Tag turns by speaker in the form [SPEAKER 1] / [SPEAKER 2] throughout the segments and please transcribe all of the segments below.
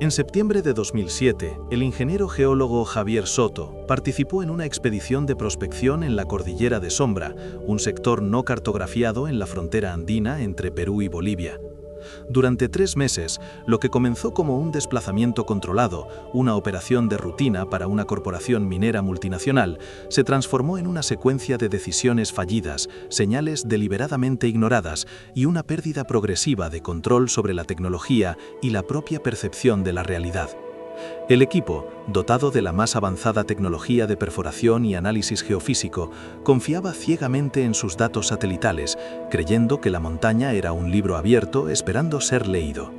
[SPEAKER 1] En septiembre de 2007, el ingeniero geólogo Javier Soto participó en una expedición de prospección en la Cordillera de Sombra, un sector no cartografiado en la frontera andina entre Perú y Bolivia. Durante 3 meses, lo que comenzó como un desplazamiento controlado, una operación de rutina para una corporación minera multinacional, se transformó en una secuencia de decisiones fallidas, señales deliberadamente ignoradas y una pérdida progresiva de control sobre la tecnología y la propia percepción de la realidad. El equipo, dotado de la más avanzada tecnología de perforación y análisis geofísico, confiaba ciegamente en sus datos satelitales, creyendo que la montaña era un libro abierto esperando ser leído.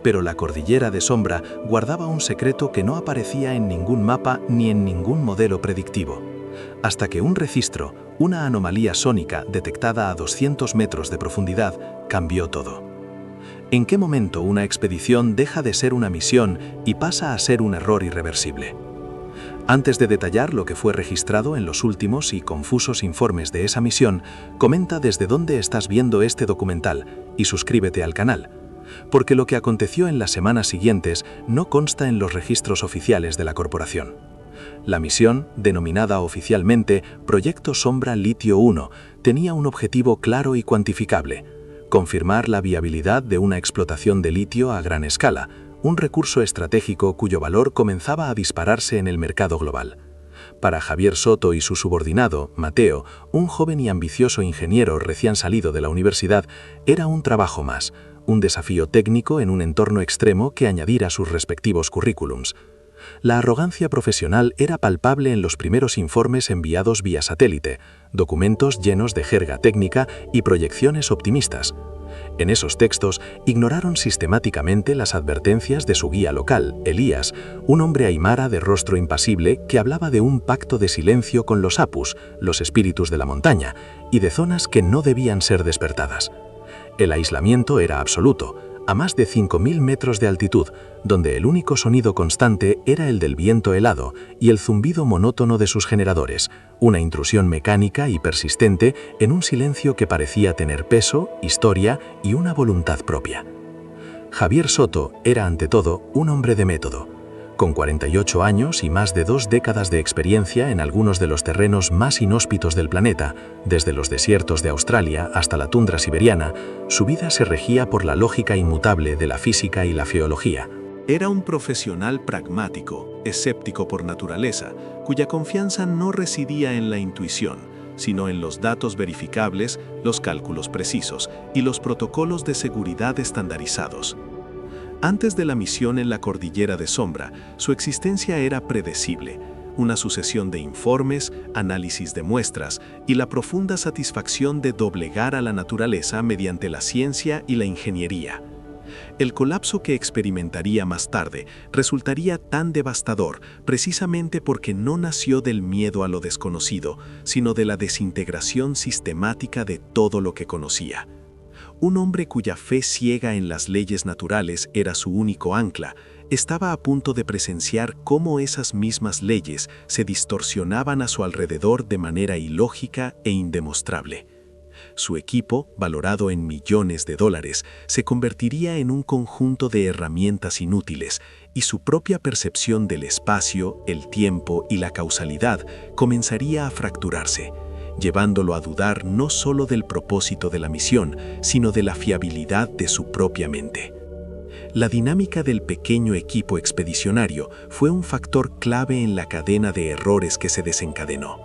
[SPEAKER 1] Pero la Cordillera de Sombra guardaba un secreto que no aparecía en ningún mapa ni en ningún modelo predictivo. Hasta que un registro, una anomalía sónica detectada a 200 metros de profundidad, cambió todo. ¿En qué momento una expedición deja de ser una misión y pasa a ser un error irreversible? Antes de detallar lo que fue registrado en los últimos y confusos informes de esa misión, comenta desde dónde estás viendo este documental y suscríbete al canal, porque lo que aconteció en las semanas siguientes no consta en los registros oficiales de la corporación. La misión, denominada oficialmente Proyecto Sombra Litio 1, tenía un objetivo claro y cuantificable: confirmar la viabilidad de una explotación de litio a gran escala, un recurso estratégico cuyo valor comenzaba a dispararse en el mercado global. Para Javier Soto y su subordinado, Mateo, un joven y ambicioso ingeniero recién salido de la universidad, era un trabajo más, un desafío técnico en un entorno extremo que añadir a sus respectivos currículums. La arrogancia profesional era palpable en los primeros informes enviados vía satélite, documentos llenos de jerga técnica y proyecciones optimistas. En esos textos ignoraron sistemáticamente las advertencias de su guía local, Elías, un hombre aymara de rostro impasible que hablaba de un pacto de silencio con los apus, los espíritus de la montaña, y de zonas que no debían ser despertadas. El aislamiento era absoluto, a más de 5.000 metros de altitud, donde el único sonido constante era el del viento helado y el zumbido monótono de sus generadores, una intrusión mecánica y persistente en un silencio que parecía tener peso, historia y una voluntad propia. Javier Soto era ante todo un hombre de método. Con 48 años y más de 2 décadas de experiencia en algunos de los terrenos más inhóspitos del planeta, desde los desiertos de Australia hasta la tundra siberiana, su vida se regía por la lógica inmutable de la física y la geología.
[SPEAKER 2] Era un profesional pragmático, escéptico por naturaleza, cuya confianza no residía en la intuición, sino en los datos verificables, los cálculos precisos y los protocolos de seguridad estandarizados. Antes de la misión en la Cordillera de Sombra, su existencia era predecible, una sucesión de informes, análisis de muestras y la profunda satisfacción de doblegar a la naturaleza mediante la ciencia y la ingeniería. El colapso que experimentaría más tarde resultaría tan devastador precisamente porque no nació del miedo a lo desconocido, sino de la desintegración sistemática de todo lo que conocía. Un hombre cuya fe ciega en las leyes naturales era su único ancla, estaba a punto de presenciar cómo esas mismas leyes se distorsionaban a su alrededor de manera ilógica e indemostrable. Su equipo, valorado en millones de dólares, se convertiría en un conjunto de herramientas inútiles, y su propia percepción del espacio, el tiempo y la causalidad comenzaría a fracturarse, llevándolo a dudar no solo del propósito de la misión, sino de la fiabilidad de su propia mente. La dinámica del pequeño equipo expedicionario fue un factor clave en la cadena de errores que se desencadenó.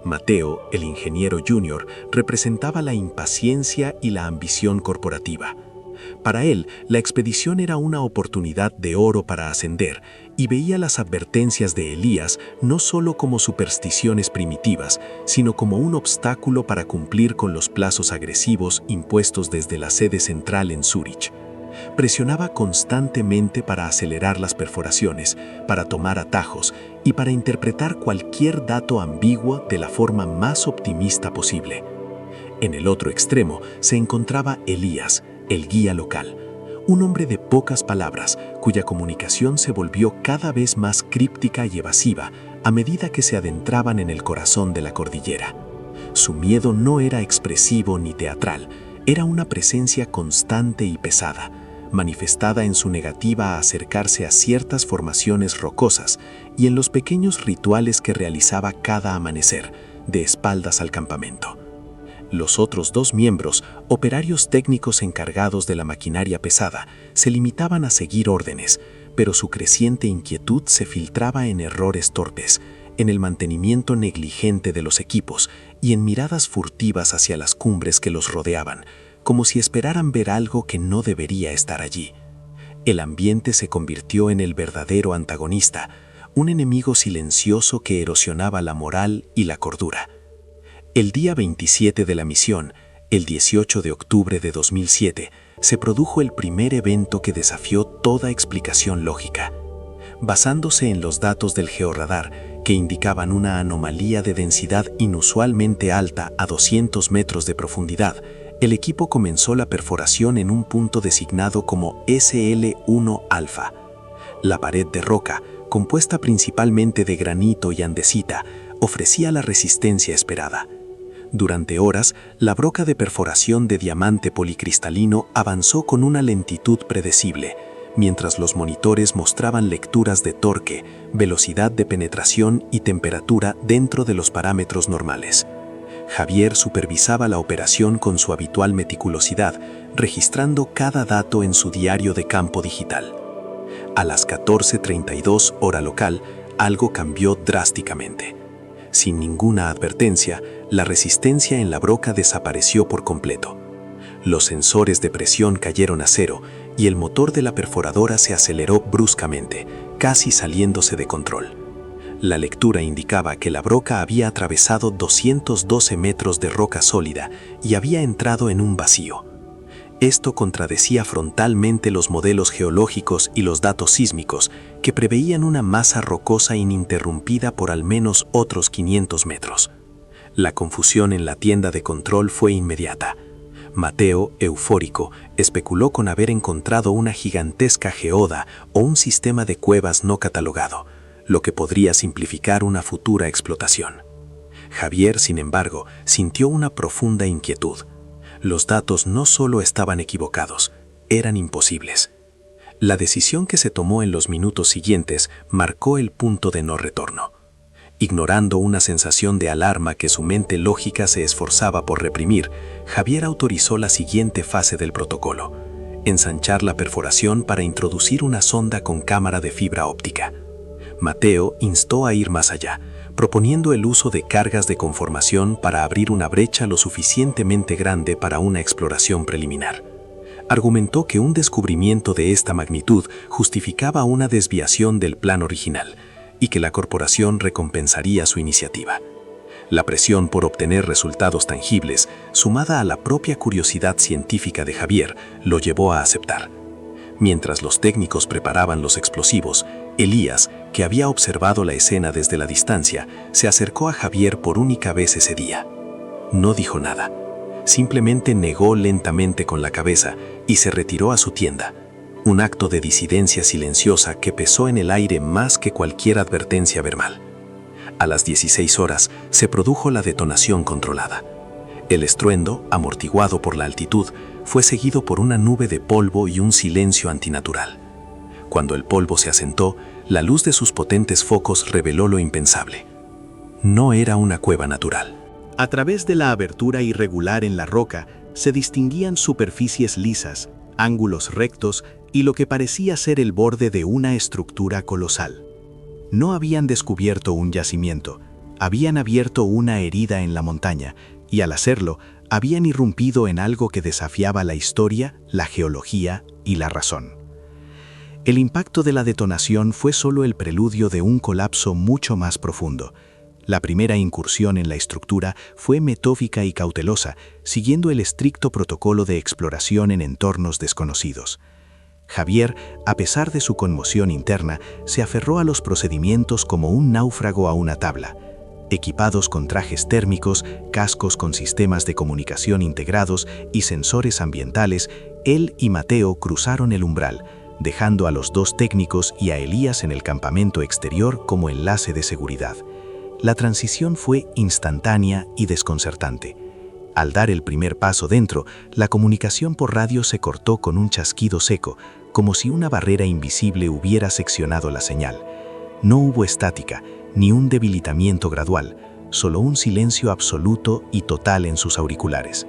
[SPEAKER 2] Mateo, el ingeniero junior, representaba la impaciencia y la ambición corporativa. Para él, la expedición era una oportunidad de oro para ascender, y veía las advertencias de Elías no solo como supersticiones primitivas, sino como un obstáculo para cumplir con los plazos agresivos impuestos desde la sede central en Zúrich. Presionaba constantemente para acelerar las perforaciones, para tomar atajos y para interpretar cualquier dato ambiguo de la forma más optimista posible. En el otro extremo se encontraba Elías, el guía local, un hombre de pocas palabras, cuya comunicación se volvió cada vez más críptica y evasiva a medida que se adentraban en el corazón de la cordillera. Su miedo no era expresivo ni teatral, era una presencia constante y pesada, manifestada en su negativa a acercarse a ciertas formaciones rocosas y en los pequeños rituales que realizaba cada amanecer, de espaldas al campamento. Los otros 2 miembros, operarios técnicos encargados de la maquinaria pesada, se limitaban a seguir órdenes, pero su creciente inquietud se filtraba en errores torpes, en el mantenimiento negligente de los equipos y en miradas furtivas hacia las cumbres que los rodeaban, como si esperaran ver algo que no debería estar allí. El ambiente se convirtió en el verdadero antagonista, un enemigo silencioso que erosionaba la moral y la cordura. El día 27 de la misión, el 18 de octubre de 2007, se produjo el primer evento que desafió toda explicación lógica. Basándose en los datos del georradar, que indicaban una anomalía de densidad inusualmente alta a 200 metros de profundidad, el equipo comenzó la perforación en un punto designado como SL1 Alfa. La pared de roca, compuesta principalmente de granito y andesita, ofrecía la resistencia esperada. Durante horas, la broca de perforación de diamante policristalino avanzó con una lentitud predecible, mientras los monitores mostraban lecturas de torque, velocidad de penetración y temperatura dentro de los parámetros normales. Javier supervisaba la operación con su habitual meticulosidad, registrando cada dato en su diario de campo digital. A las 14:32 hora local, algo cambió drásticamente. Sin ninguna advertencia, la resistencia en la broca desapareció por completo. Los sensores de presión cayeron a cero y el motor de la perforadora se aceleró bruscamente, casi saliéndose de control. La lectura indicaba que la broca había atravesado 212 metros de roca sólida y había entrado en un vacío. Esto contradecía frontalmente los modelos geológicos y los datos sísmicos que preveían una masa rocosa ininterrumpida por al menos otros 500 metros. La confusión en la tienda de control fue inmediata. Mateo, eufórico, especuló con haber encontrado una gigantesca geoda o un sistema de cuevas no catalogado, lo que podría simplificar una futura explotación. Javier, sin embargo, sintió una profunda inquietud. Los datos no solo estaban equivocados, eran imposibles. La decisión que se tomó en los minutos siguientes marcó el punto de no retorno. Ignorando una sensación de alarma que su mente lógica se esforzaba por reprimir, Javier autorizó la siguiente fase del protocolo: ensanchar la perforación para introducir una sonda con cámara de fibra óptica. Mateo instó a ir más allá, proponiendo el uso de cargas de conformación para abrir una brecha lo suficientemente grande para una exploración preliminar. Argumentó que un descubrimiento de esta magnitud justificaba una desviación del plan original y que la corporación recompensaría su iniciativa. La presión por obtener resultados tangibles, sumada a la propia curiosidad científica de Javier, lo llevó a aceptar. Mientras los técnicos preparaban los explosivos, Elías, que había observado la escena desde la distancia, se acercó a Javier por única vez ese día. No dijo nada, simplemente negó lentamente con la cabeza y se retiró a su tienda, un acto de disidencia silenciosa que pesó en el aire más que cualquier advertencia verbal. A las 16 horas se produjo la detonación controlada. El estruendo, amortiguado por la altitud, fue seguido por una nube de polvo y un silencio antinatural. Cuando el polvo se asentó, la luz de sus potentes focos reveló lo impensable. No era una cueva natural.
[SPEAKER 1] A través de la abertura irregular en la roca se distinguían superficies lisas, ángulos rectos y lo que parecía ser el borde de una estructura colosal. No habían descubierto un yacimiento, habían abierto una herida en la montaña y al hacerlo habían irrumpido en algo que desafiaba la historia, la geología y la razón. El impacto de la detonación fue solo el preludio de un colapso mucho más profundo. La primera incursión en la estructura fue metódica y cautelosa, siguiendo el estricto protocolo de exploración en entornos desconocidos. Javier, a pesar de su conmoción interna, se aferró a los procedimientos como un náufrago a una tabla. Equipados con trajes térmicos, cascos con sistemas de comunicación integrados y sensores ambientales, él y Mateo cruzaron el umbral, dejando a los 2 técnicos y a Elías en el campamento exterior como enlace de seguridad. La transición fue instantánea y desconcertante. Al dar el primer paso dentro, la comunicación por radio se cortó con un chasquido seco, como si una barrera invisible hubiera seccionado la señal. No hubo estática, ni un debilitamiento gradual, solo un silencio absoluto y total en sus auriculares.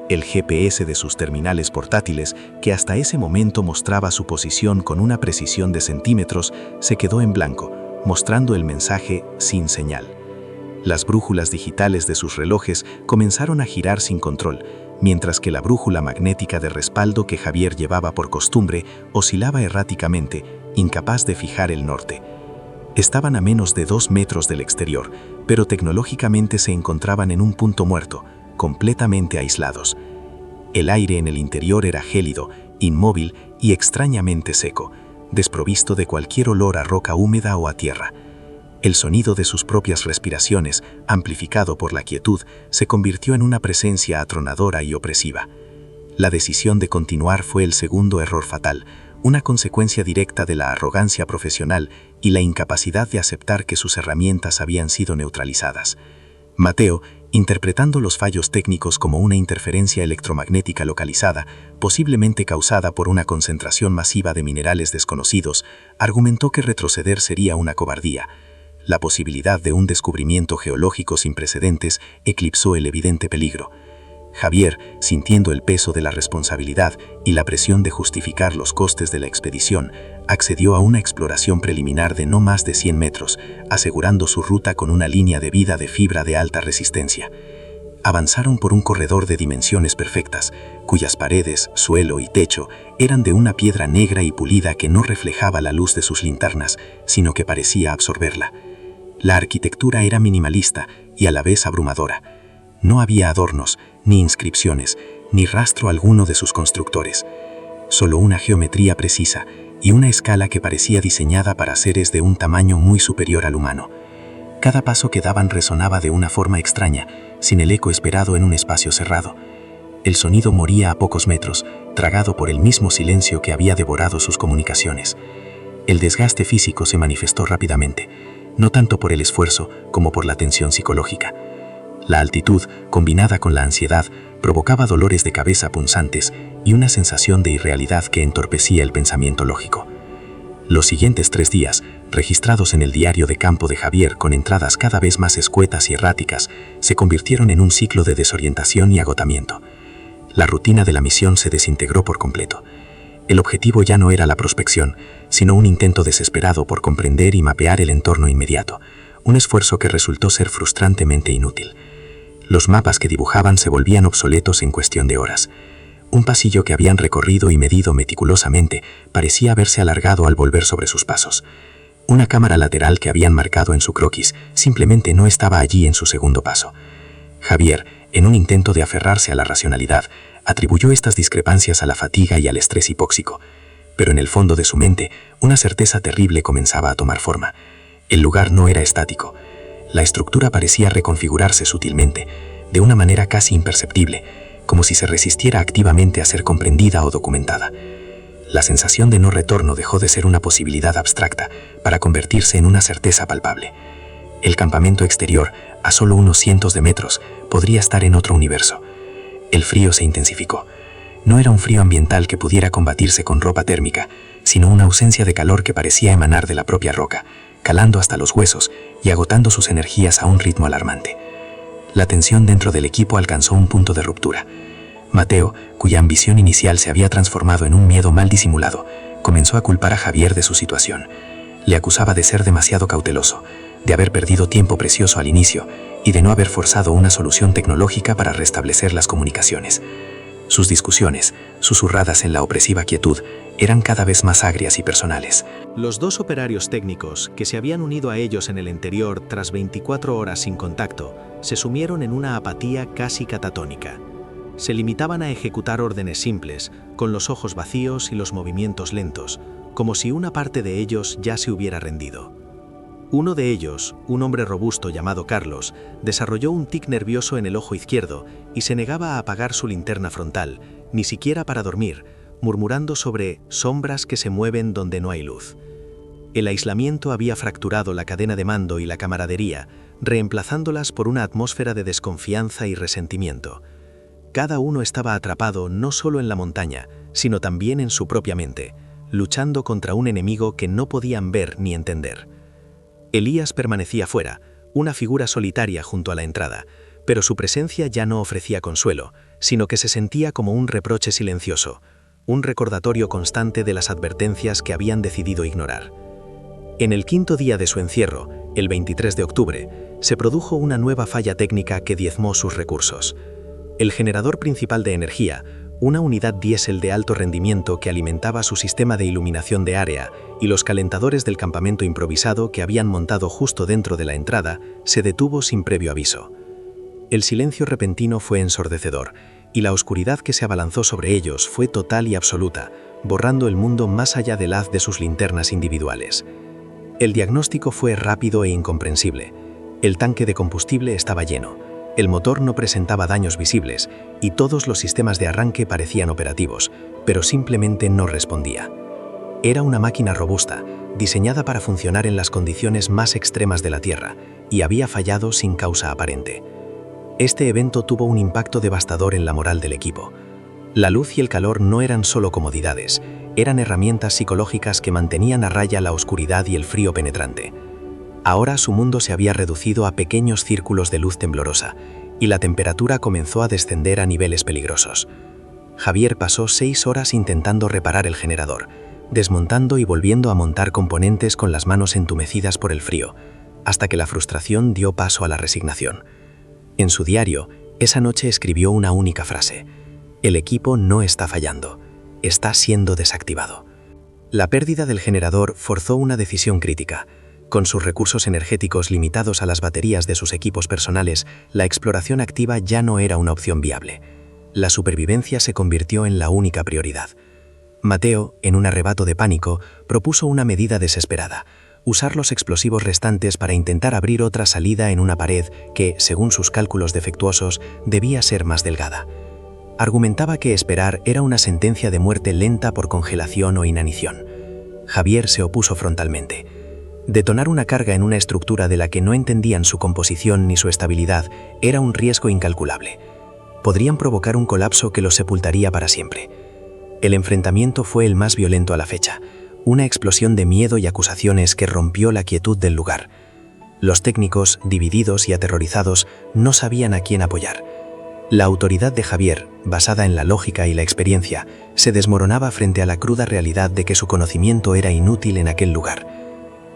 [SPEAKER 1] El GPS de sus terminales portátiles, que hasta ese momento mostraba su posición con una precisión de centímetros, se quedó en blanco, mostrando el mensaje sin señal. Las brújulas digitales de sus relojes comenzaron a girar sin control, mientras que la brújula magnética de respaldo que Javier llevaba por costumbre oscilaba erráticamente, incapaz de fijar el norte. Estaban a menos de 2 metros del exterior, pero tecnológicamente se encontraban en un punto muerto, completamente aislados. El aire en el interior era gélido, inmóvil y extrañamente seco, desprovisto de cualquier olor a roca húmeda o a tierra. El sonido de sus propias respiraciones, amplificado por la quietud, se convirtió en una presencia atronadora y opresiva. La decisión de continuar fue el segundo error fatal, una consecuencia directa de la arrogancia profesional y la incapacidad de aceptar que sus herramientas habían sido neutralizadas. Mateo, interpretando los fallos técnicos como una interferencia electromagnética localizada, posiblemente causada por una concentración masiva de minerales desconocidos, argumentó que retroceder sería una cobardía. La posibilidad de un descubrimiento geológico sin precedentes eclipsó el evidente peligro. Javier, sintiendo el peso de la responsabilidad y la presión de justificar los costes de la expedición, accedió a una exploración preliminar de no más de 100 metros, asegurando su ruta con una línea de vida de fibra de alta resistencia. Avanzaron por un corredor de dimensiones perfectas, cuyas paredes, suelo y techo eran de una piedra negra y pulida que no reflejaba la luz de sus linternas, sino que parecía absorberla. La arquitectura era minimalista y a la vez abrumadora. No había adornos, ni inscripciones, ni rastro alguno de sus constructores. Solo una geometría precisa y una escala que parecía diseñada para seres de un tamaño muy superior al humano. Cada paso que daban resonaba de una forma extraña, sin el eco esperado en un espacio cerrado. El sonido moría a pocos metros, tragado por el mismo silencio que había devorado sus comunicaciones. El desgaste físico se manifestó rápidamente, no tanto por el esfuerzo como por la tensión psicológica. La altitud, combinada con la ansiedad, provocaba dolores de cabeza punzantes y una sensación de irrealidad que entorpecía el pensamiento lógico. Los siguientes 3 días, registrados en el diario de campo de Javier con entradas cada vez más escuetas y erráticas, se convirtieron en un ciclo de desorientación y agotamiento. La rutina de la misión se desintegró por completo. El objetivo ya no era la prospección, sino un intento desesperado por comprender y mapear el entorno inmediato, un esfuerzo que resultó ser frustrantemente inútil. Los mapas que dibujaban se volvían obsoletos en cuestión de horas. Un pasillo que habían recorrido y medido meticulosamente parecía haberse alargado al volver sobre sus pasos. Una cámara lateral que habían marcado en su croquis simplemente no estaba allí en su segundo paso. Javier, en un intento de aferrarse a la racionalidad, atribuyó estas discrepancias a la fatiga y al estrés hipóxico, pero en el fondo de su mente una certeza terrible comenzaba a tomar forma. El lugar no era estático. La estructura parecía reconfigurarse sutilmente, de una manera casi imperceptible, como si se resistiera activamente a ser comprendida o documentada. La sensación de no retorno dejó de ser una posibilidad abstracta para convertirse en una certeza palpable. El campamento exterior, a solo unos cientos de metros, podría estar en otro universo. El frío se intensificó. No era un frío ambiental que pudiera combatirse con ropa térmica, sino una ausencia de calor que parecía emanar de la propia roca, calando hasta los huesos y agotando sus energías a un ritmo alarmante. La tensión dentro del equipo alcanzó un punto de ruptura. Mateo, cuya ambición inicial se había transformado en un miedo mal disimulado, comenzó a culpar a Javier de su situación. Le acusaba de ser demasiado cauteloso, de haber perdido tiempo precioso al inicio y de no haber forzado una solución tecnológica para restablecer las comunicaciones. Sus discusiones, susurradas en la opresiva quietud, eran cada vez más agrias y personales.
[SPEAKER 3] Los 2 operarios técnicos, que se habían unido a ellos en el interior tras 24 horas sin contacto, se sumieron en una apatía casi catatónica. Se limitaban a ejecutar órdenes simples, con los ojos vacíos y los movimientos lentos, como si una parte de ellos ya se hubiera rendido. Uno de ellos, un hombre robusto llamado Carlos, desarrolló un tic nervioso en el ojo izquierdo y se negaba a apagar su linterna frontal, ni siquiera para dormir, murmurando sobre sombras que se mueven donde no hay luz. El aislamiento había fracturado la cadena de mando y la camaradería, reemplazándolas por una atmósfera de desconfianza y resentimiento. Cada uno estaba atrapado no solo en la montaña, sino también en su propia mente, luchando contra un enemigo que no podían ver ni entender. Elías permanecía fuera, una figura solitaria junto a la entrada, pero su presencia ya no ofrecía consuelo, sino que se sentía como un reproche silencioso, un recordatorio constante de las advertencias que habían decidido ignorar. En el quinto día de su encierro, el 23 de octubre, se produjo una nueva falla técnica que diezmó sus recursos. El generador principal de energía, una unidad diésel de alto rendimiento que alimentaba su sistema de iluminación de área, y los calentadores del campamento improvisado que habían montado justo dentro de la entrada, se detuvo sin previo aviso. El silencio repentino fue ensordecedor, y la oscuridad que se abalanzó sobre ellos fue total y absoluta, borrando el mundo más allá del haz de sus linternas individuales. El diagnóstico fue rápido e incomprensible. El tanque de combustible estaba lleno. El motor no presentaba daños visibles y todos los sistemas de arranque parecían operativos, pero simplemente no respondía. Era una máquina robusta, diseñada para funcionar en las condiciones más extremas de la Tierra, y había fallado sin causa aparente. Este evento tuvo un impacto devastador en la moral del equipo. La luz y el calor no eran solo comodidades, eran herramientas psicológicas que mantenían a raya la oscuridad y el frío penetrante. Ahora su mundo se había reducido a pequeños círculos de luz temblorosa, y la temperatura comenzó a descender a niveles peligrosos. Javier pasó 6 horas intentando reparar el generador, desmontando y volviendo a montar componentes con las manos entumecidas por el frío, hasta que la frustración dio paso a la resignación. En su diario, esa noche escribió una única frase: «El equipo no está fallando, está siendo desactivado». La pérdida del generador forzó una decisión crítica. Con sus recursos energéticos limitados a las baterías de sus equipos personales, la exploración activa ya no era una opción viable. La supervivencia se convirtió en la única prioridad. Mateo, en un arrebato de pánico, propuso una medida desesperada: usar los explosivos restantes para intentar abrir otra salida en una pared que, según sus cálculos defectuosos, debía ser más delgada. Argumentaba que esperar era una sentencia de muerte lenta por congelación o inanición. Javier se opuso frontalmente. Detonar una carga en una estructura de la que no entendían su composición ni su estabilidad era un riesgo incalculable. Podrían provocar un colapso que los sepultaría para siempre. El enfrentamiento fue el más violento a la fecha, una explosión de miedo y acusaciones que rompió la quietud del lugar. Los técnicos, divididos y aterrorizados, no sabían a quién apoyar. La autoridad de Javier, basada en la lógica y la experiencia, se desmoronaba frente a la cruda realidad de que su conocimiento era inútil en aquel lugar.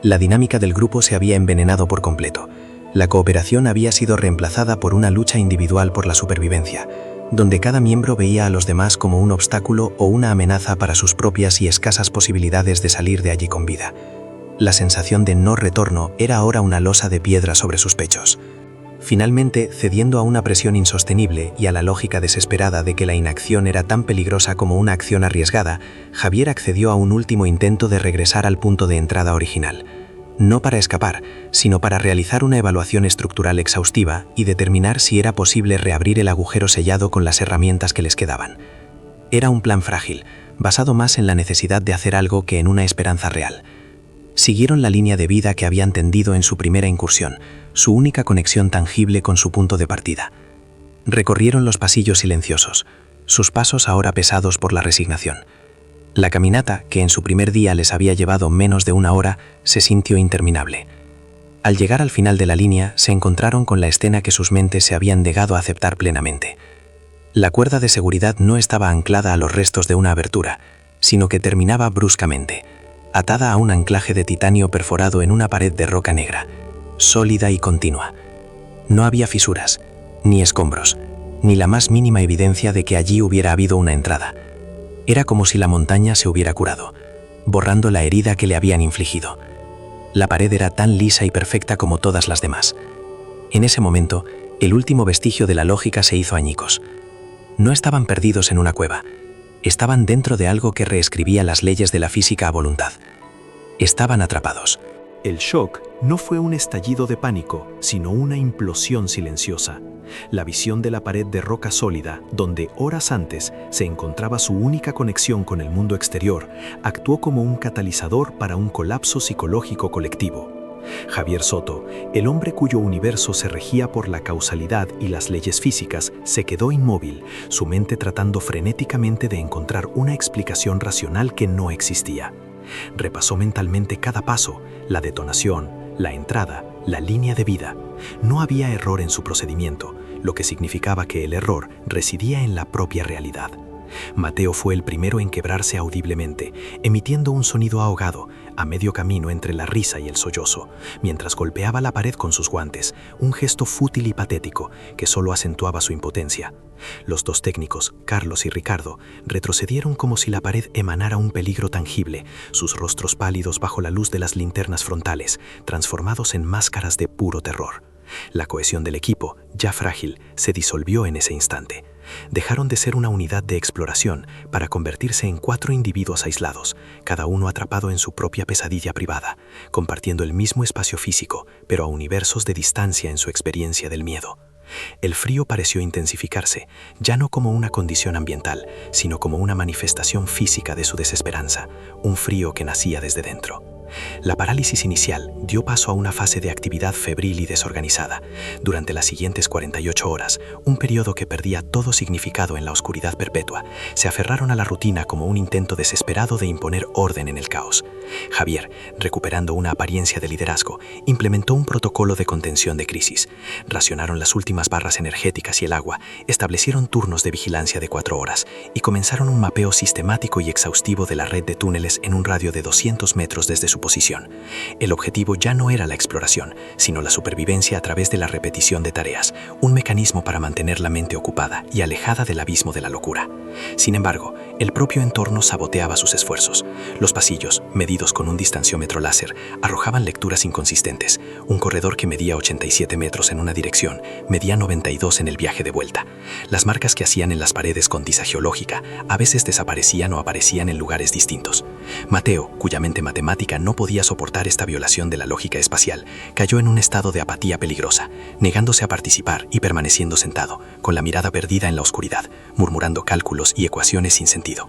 [SPEAKER 3] La dinámica del grupo se había envenenado por completo. La cooperación había sido reemplazada por una lucha individual por la supervivencia, donde cada miembro veía a los demás como un obstáculo o una amenaza para sus propias y escasas posibilidades de salir de allí con vida. La sensación de no retorno era ahora una losa de piedra sobre sus pechos. Finalmente, cediendo a una presión insostenible y a la lógica desesperada de que la inacción era tan peligrosa como una acción arriesgada, Javier accedió a un último intento de regresar al punto de entrada original. No para escapar, sino para realizar una evaluación estructural exhaustiva y determinar si era posible reabrir el agujero sellado con las herramientas que les quedaban. Era un plan frágil, basado más en la necesidad de hacer algo que en una esperanza real. Siguieron la línea de vida que habían tendido en su primera incursión, su única conexión tangible con su punto de partida. Recorrieron los pasillos silenciosos, sus pasos ahora pesados por la resignación. La caminata, que en su primer día les había llevado menos de 1 hora, se sintió interminable. Al llegar al final de la línea, se encontraron con la escena que sus mentes se habían negado a aceptar plenamente. La cuerda de seguridad no estaba anclada a los restos de una abertura, sino que terminaba bruscamente, atada a un anclaje de titanio perforado en una pared de roca negra, sólida y continua. No había fisuras, ni escombros, ni la más mínima evidencia de que allí hubiera habido una entrada. Era como si la montaña se hubiera curado, borrando la herida que le habían infligido. La pared era tan lisa y perfecta como todas las demás. En ese momento, el último vestigio de la lógica se hizo añicos. No estaban perdidos en una cueva. Estaban dentro de algo que reescribía las leyes de la física a voluntad. Estaban atrapados.
[SPEAKER 1] El shock no fue un estallido de pánico, sino una implosión silenciosa. La visión de la pared de roca sólida, donde horas antes se encontraba su única conexión con el mundo exterior, actuó como un catalizador para un colapso psicológico colectivo.
[SPEAKER 3] Javier Soto, el hombre cuyo universo se regía por la causalidad y las leyes físicas, se quedó inmóvil, su mente tratando frenéticamente de encontrar una explicación racional que no existía. Repasó mentalmente cada paso, la detonación, la entrada, la línea de vida. No había error en su procedimiento, lo que significaba que el error residía en la propia realidad. Mateo fue el primero en quebrarse audiblemente, emitiendo un sonido ahogado, a medio camino entre la risa y el sollozo, mientras golpeaba la pared con sus guantes, un gesto fútil y patético que solo acentuaba su impotencia. Los dos técnicos, Carlos y Ricardo, retrocedieron como si la pared emanara un peligro tangible, sus rostros pálidos bajo la luz de las linternas frontales, transformados en máscaras de puro terror. La cohesión del equipo, ya frágil, se disolvió en ese instante. Dejaron de ser una unidad de exploración para convertirse en 4 individuos aislados, cada uno atrapado en su propia pesadilla privada, compartiendo el mismo espacio físico, pero a universos de distancia en su experiencia del miedo. El frío pareció intensificarse, ya no como una condición ambiental, sino como una manifestación física de su desesperanza, un frío que nacía desde dentro. La parálisis inicial dio paso a una fase de actividad febril y desorganizada. Durante las siguientes 48 horas, un periodo que perdía todo significado en la oscuridad perpetua, se aferraron a la rutina como un intento desesperado de imponer orden en el caos. Javier, recuperando una apariencia de liderazgo, implementó un protocolo de contención de crisis. Racionaron las últimas barras energéticas y el agua, establecieron turnos de vigilancia de 4 horas y comenzaron un mapeo sistemático y exhaustivo de la red de túneles en un radio de 200 metros desde su posición. El objetivo ya no era la exploración, sino la supervivencia a través de la repetición de tareas, un mecanismo para mantener la mente ocupada y alejada del abismo de la locura. Sin embargo, el propio entorno saboteaba sus esfuerzos. Los pasillos, medidos con un distanciómetro láser, arrojaban lecturas inconsistentes. Un corredor que medía 87 metros en una dirección, medía 92 en el viaje de vuelta. Las marcas que hacían en las paredes con tiza geológica a veces desaparecían o aparecían en lugares distintos. Mateo, cuya mente matemática no podía soportar esta violación de la lógica espacial, cayó en un estado de apatía peligrosa, negándose a participar y permaneciendo sentado, con la mirada perdida en la oscuridad, murmurando cálculos y ecuaciones sin sentido.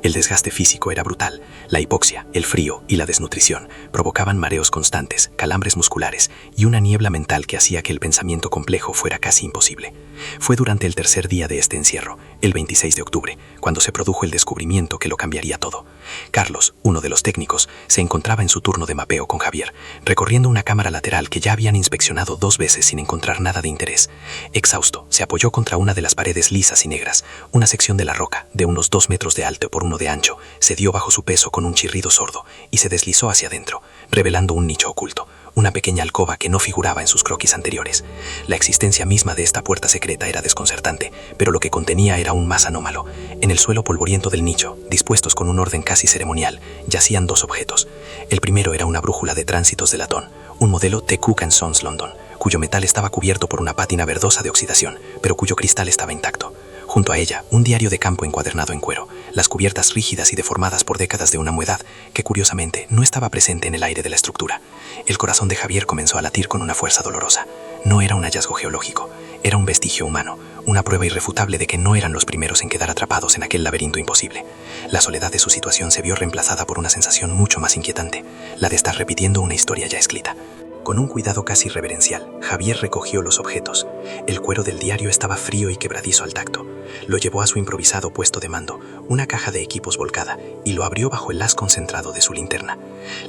[SPEAKER 3] El desgaste físico era brutal. La hipoxia, el frío y la desnutrición provocaban mareos constantes, calambres musculares y una niebla mental que hacía que el pensamiento complejo fuera casi imposible. Fue durante el tercer día de este encierro, el 26 de octubre, cuando se produjo el descubrimiento que lo cambiaría todo. Carlos, uno de los técnicos, se encontraba en su turno de mapeo con Javier, recorriendo una cámara lateral que ya habían inspeccionado 2 veces sin encontrar nada de interés. Exhausto, se apoyó contra una de las paredes lisas y negras. Una sección de la roca, de unos 2 metros de alto por 1 de ancho, cedió bajo su peso con un chirrido sordo y se deslizó hacia adentro, revelando un nicho oculto, una pequeña alcoba que no figuraba en sus croquis anteriores. La existencia misma de esta puerta secreta era desconcertante, pero lo que contenía era aún más anómalo. En el suelo polvoriento del nicho, dispuestos con un orden casi ceremonial, yacían 2 objetos. El primero era una brújula de tránsitos de latón, un modelo T. Cook & Sons London, cuyo metal estaba cubierto por una pátina verdosa de oxidación, pero cuyo cristal estaba intacto. Junto a ella, un diario de campo encuadernado en cuero, las cubiertas rígidas y deformadas por décadas de una humedad que curiosamente no estaba presente en el aire de la estructura. El corazón de Javier comenzó a latir con una fuerza dolorosa. No era un hallazgo geológico, era un vestigio humano, una prueba irrefutable de que no eran los primeros en quedar atrapados en aquel laberinto imposible. La soledad de su situación se vio reemplazada por una sensación mucho más inquietante, la de estar repitiendo una historia ya escrita. Con un cuidado casi reverencial, Javier recogió los objetos. El cuero del diario estaba frío y quebradizo al tacto. Lo llevó a su improvisado puesto de mando, una caja de equipos volcada, y lo abrió bajo el haz concentrado de su linterna.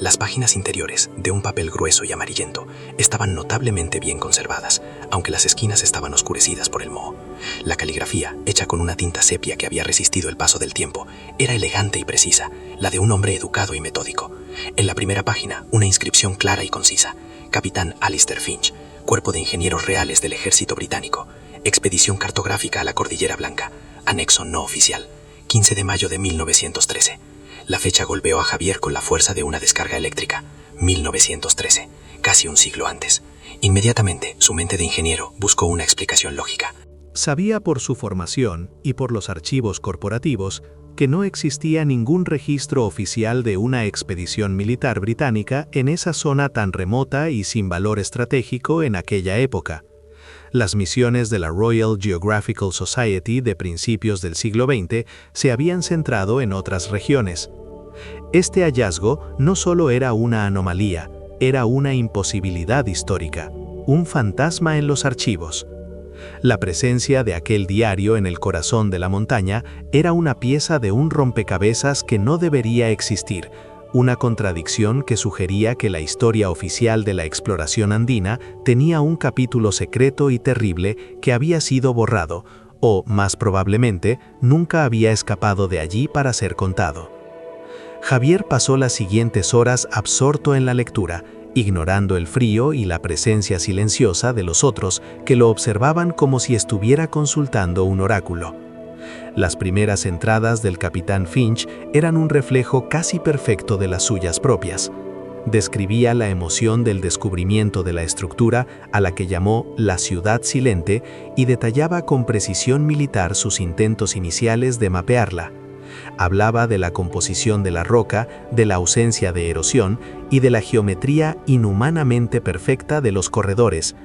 [SPEAKER 3] Las páginas interiores, de un papel grueso y amarillento, estaban notablemente bien conservadas, aunque las esquinas estaban oscurecidas por el moho. La caligrafía, hecha con una tinta sepia que había resistido el paso del tiempo, era elegante y precisa, la de un hombre educado y metódico. En la primera página, una inscripción clara y concisa: Capitán Alistair Finch, Cuerpo de Ingenieros Reales del Ejército Británico, Expedición Cartográfica a la Cordillera Blanca, anexo no oficial, 15 de mayo de 1913. La fecha golpeó a Javier con la fuerza de una descarga eléctrica. 1913, casi un siglo antes. Inmediatamente, su mente de ingeniero buscó una explicación lógica.
[SPEAKER 1] Sabía por su formación y por los archivos corporativos que no existía ningún registro oficial de una expedición militar británica en esa zona tan remota y sin valor estratégico en aquella época. Las misiones de la Royal Geographical Society de principios del siglo XX se habían centrado en otras regiones. Este hallazgo no solo era una anomalía,
[SPEAKER 3] era una imposibilidad histórica, un fantasma en los archivos. La presencia de aquel diario en el corazón de la montaña era una pieza de un rompecabezas que no debería existir, una contradicción que sugería que la historia oficial de la exploración andina tenía un capítulo secreto y terrible que había sido borrado, o, más probablemente, nunca había escapado de allí para ser contado. Javier pasó las siguientes horas absorto en la lectura, ignorando el frío y la presencia silenciosa de los otros que lo observaban como si estuviera consultando un oráculo. Las primeras entradas del capitán Finch eran un reflejo casi perfecto de las suyas propias. Describía la emoción del descubrimiento de la estructura a la que llamó la Ciudad Silente y detallaba con precisión militar sus intentos iniciales de mapearla. Hablaba de la composición de la roca, de la ausencia de erosión y de la geometría inhumanamente perfecta de los corredores.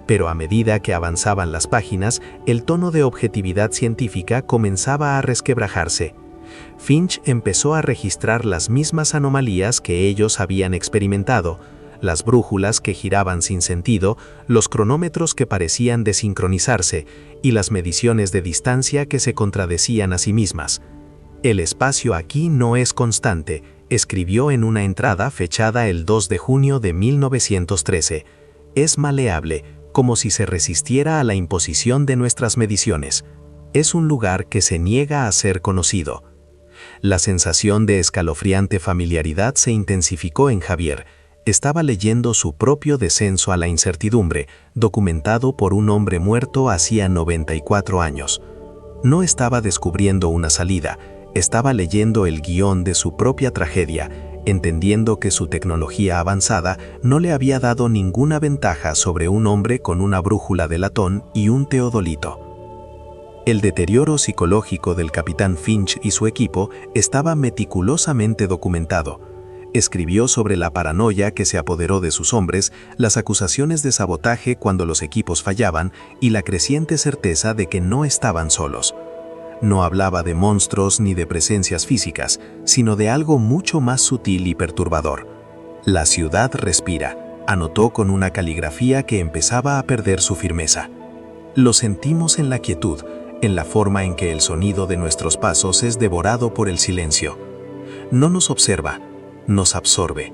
[SPEAKER 3] Pero a medida que avanzaban las páginas, el tono de objetividad científica comenzaba a resquebrajarse. Finch empezó a registrar las mismas anomalías que ellos habían experimentado, las brújulas que giraban sin sentido, los cronómetros que parecían desincronizarse y las mediciones de distancia que se contradecían a sí mismas. El espacio aquí no es constante, escribió en una entrada fechada el 2 de junio de 1913. Es maleable, como si se resistiera a la imposición de nuestras mediciones. Es un lugar que se niega a ser conocido. La sensación de escalofriante familiaridad se intensificó en Javier. Estaba leyendo su propio descenso a la incertidumbre, documentado por un hombre muerto hacía 94 años. No estaba descubriendo una salida, estaba leyendo el guión de su propia tragedia, entendiendo que su tecnología avanzada no le había dado ninguna ventaja sobre un hombre con una brújula de latón y un teodolito. El deterioro psicológico del capitán Finch y su equipo estaba meticulosamente documentado. Escribió sobre la paranoia que se apoderó de sus hombres, las acusaciones de sabotaje cuando los equipos fallaban y la creciente certeza de que no estaban solos. No hablaba de monstruos ni de presencias físicas, sino de algo mucho más sutil y perturbador. La ciudad respira, anotó con una caligrafía que empezaba a perder su firmeza. Lo sentimos en la quietud, en la forma en que el sonido de nuestros pasos es devorado por el silencio. No nos observa, nos absorbe.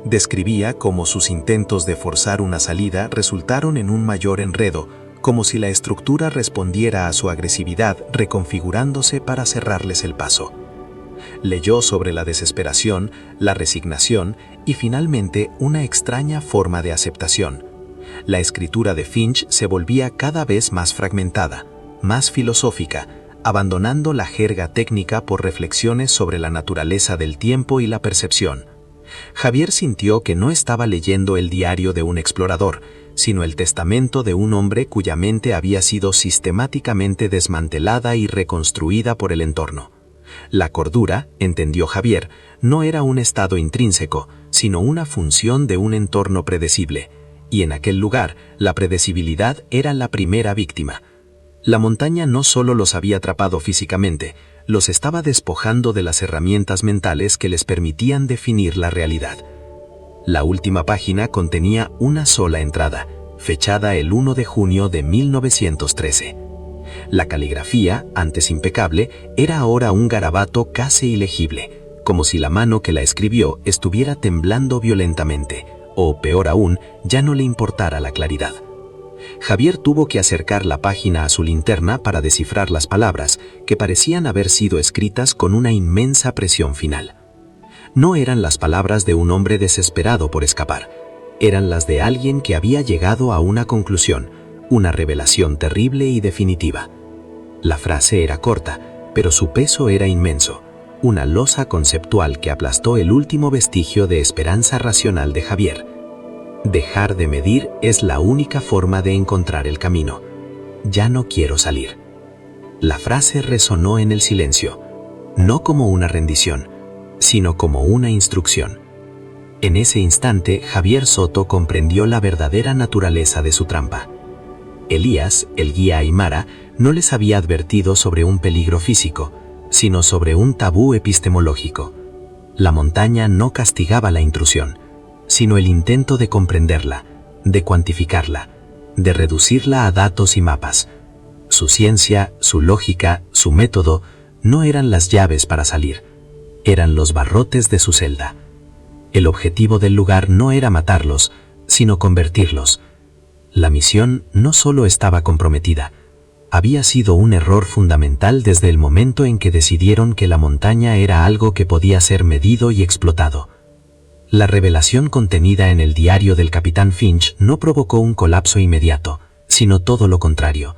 [SPEAKER 3] Describía cómo sus intentos de forzar una salida resultaron en un mayor enredo, como si la estructura respondiera a su agresividad reconfigurándose para cerrarles el paso. Leyó sobre la desesperación, la resignación y finalmente una extraña forma de aceptación. La escritura de Finch se volvía cada vez más fragmentada, más filosófica, abandonando la jerga técnica por reflexiones sobre la naturaleza del tiempo y la percepción. Javier sintió que no estaba leyendo el diario de un explorador, sino el testamento de un hombre cuya mente había sido sistemáticamente desmantelada y reconstruida por el entorno. La cordura, entendió Javier, no era un estado intrínseco, sino una función de un entorno predecible, y en aquel lugar la predecibilidad era la primera víctima. La montaña no solo los había atrapado físicamente, los estaba despojando de las herramientas mentales que les permitían definir la realidad. La última página contenía una sola entrada, fechada el 1 de junio de 1913. La caligrafía, antes impecable, era ahora un garabato casi ilegible, como si la mano que la escribió estuviera temblando violentamente, o peor aún, ya no le importara la claridad. Javier tuvo que acercar la página a su linterna para descifrar las palabras, que parecían haber sido escritas con una inmensa presión final. No eran las palabras de un hombre desesperado por escapar, eran las de alguien que había llegado a una conclusión, una revelación terrible y definitiva. La frase era corta, pero su peso era inmenso, una losa conceptual que aplastó el último vestigio de esperanza racional de Javier. Dejar de medir es la única forma de encontrar el camino. Ya no quiero salir. La frase resonó en el silencio, no como una rendición, sino como una instrucción. En ese instante, Javier Soto comprendió la verdadera naturaleza de su trampa. Elías, el guía aymara, no les había advertido sobre un peligro físico, sino sobre un tabú epistemológico. La montaña no castigaba la intrusión, sino el intento de comprenderla, de cuantificarla, de reducirla a datos y mapas. Su ciencia, su lógica, su método no eran las llaves para salir, eran los barrotes de su celda. El objetivo del lugar no era matarlos, sino convertirlos. La misión no solo estaba comprometida, había sido un error fundamental desde el momento en que decidieron que la montaña era algo que podía ser medido y explotado. La revelación contenida en el diario del capitán Finch no provocó un colapso inmediato, sino todo lo contrario.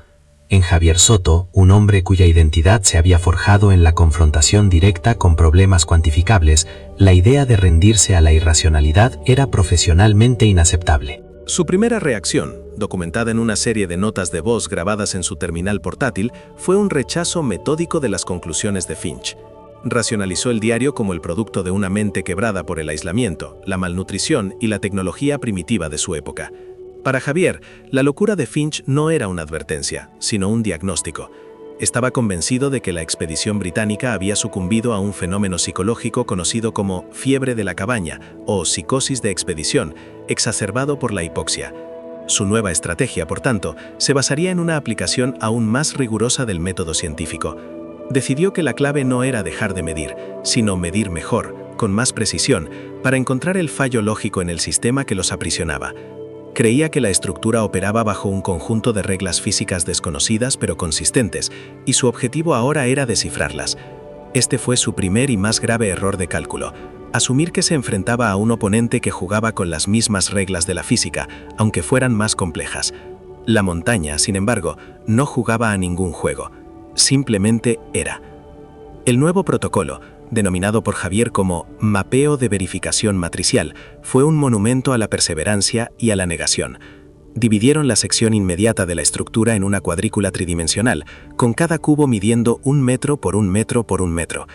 [SPEAKER 3] En Javier Soto, un hombre cuya identidad se había forjado en la confrontación directa con problemas cuantificables, la idea de rendirse a la irracionalidad era profesionalmente inaceptable.
[SPEAKER 1] Su primera reacción, documentada en una serie de notas de voz grabadas en su terminal portátil, fue un rechazo metódico de las conclusiones de Finch. Racionalizó el diario como el producto de una mente quebrada por el aislamiento, la malnutrición y la tecnología primitiva de su época. Para Javier, la locura de Finch no era una advertencia, sino un diagnóstico. Estaba convencido de que la expedición británica había sucumbido a un fenómeno psicológico conocido como fiebre de la cabaña o psicosis de expedición, exacerbado por la hipoxia. Su nueva estrategia, por tanto, se basaría en una aplicación aún más rigurosa del método científico. Decidió que la clave no era dejar de medir, sino medir mejor, con más precisión, para encontrar el fallo lógico en el sistema que los aprisionaba. Creía que la estructura operaba bajo un conjunto de reglas físicas desconocidas pero consistentes, y su objetivo ahora era descifrarlas. Este fue su primer y más grave error de cálculo: asumir que se enfrentaba a un oponente que jugaba con las mismas reglas de la física, aunque fueran más complejas. La montaña, sin embargo, no jugaba a ningún juego, simplemente era. El nuevo protocolo, denominado por Javier como mapeo de verificación matricial, fue un monumento a la perseverancia y a la negación. Dividieron la sección inmediata de la estructura en una cuadrícula tridimensional, con cada cubo midiendo 1 metro por 1 metro por 1 metro.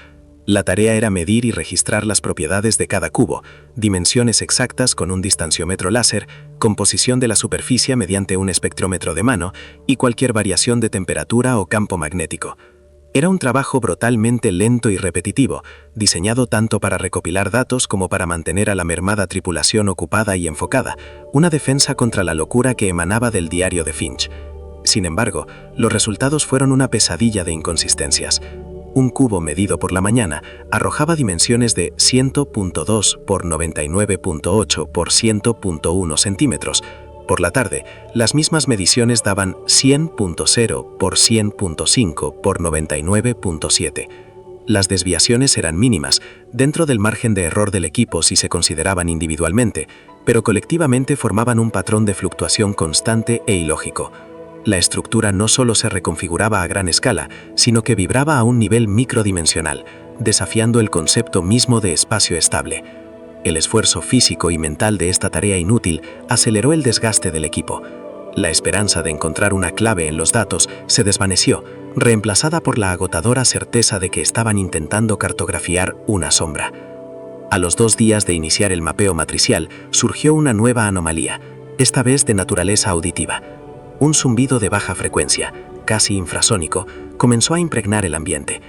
[SPEAKER 1] La tarea era medir y registrar las propiedades de cada cubo, dimensiones exactas con un distanciómetro láser, composición de la superficie mediante un espectrómetro de mano y cualquier variación de temperatura o campo magnético. Era un trabajo brutalmente lento y repetitivo, diseñado tanto para recopilar datos como para mantener a la mermada tripulación ocupada y enfocada, una defensa contra la locura que emanaba del diario de Finch. Sin embargo, los resultados fueron una pesadilla de inconsistencias. Un cubo medido por la mañana arrojaba dimensiones de 100.2 por 99.8 por 100.1 centímetros. Por la tarde, las mismas mediciones daban 100.0 por 100.5 por 99.7. Las desviaciones eran mínimas, dentro del margen de error del equipo si se consideraban individualmente, pero colectivamente formaban un patrón de fluctuación constante e ilógico. La estructura no solo se reconfiguraba a gran escala, sino que vibraba a un nivel microdimensional, desafiando el concepto mismo de espacio estable. El esfuerzo físico y mental de esta tarea inútil aceleró el desgaste del equipo. La esperanza de encontrar una clave en los datos se desvaneció, reemplazada por la agotadora certeza de que estaban intentando cartografiar una sombra. A los 2 días de iniciar el mapeo matricial, surgió una nueva anomalía, esta vez de naturaleza auditiva. Un zumbido de baja frecuencia, casi infrasónico, comenzó a impregnar el ambiente.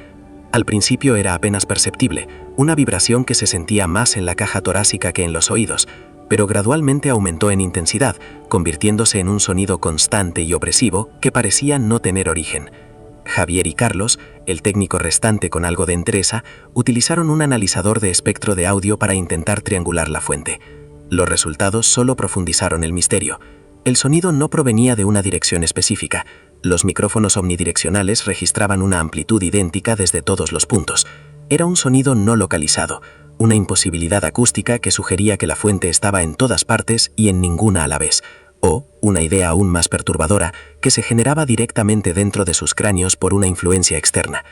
[SPEAKER 1] Al principio era apenas perceptible, una vibración que se sentía más en la caja torácica que en los oídos, pero gradualmente aumentó en intensidad, convirtiéndose en un sonido constante y opresivo que parecía no tener origen. Javier y Carlos, el técnico restante con algo de entereza, utilizaron un analizador de espectro de audio para intentar triangular la fuente. Los resultados solo profundizaron el misterio. El sonido no provenía de una dirección específica. Los micrófonos omnidireccionales registraban una amplitud idéntica desde todos los puntos. Era un sonido no localizado, una imposibilidad acústica que sugería que la fuente estaba en todas partes y en ninguna a la vez, o, una idea aún más perturbadora, que se generaba directamente dentro de sus cráneos por una influencia externa.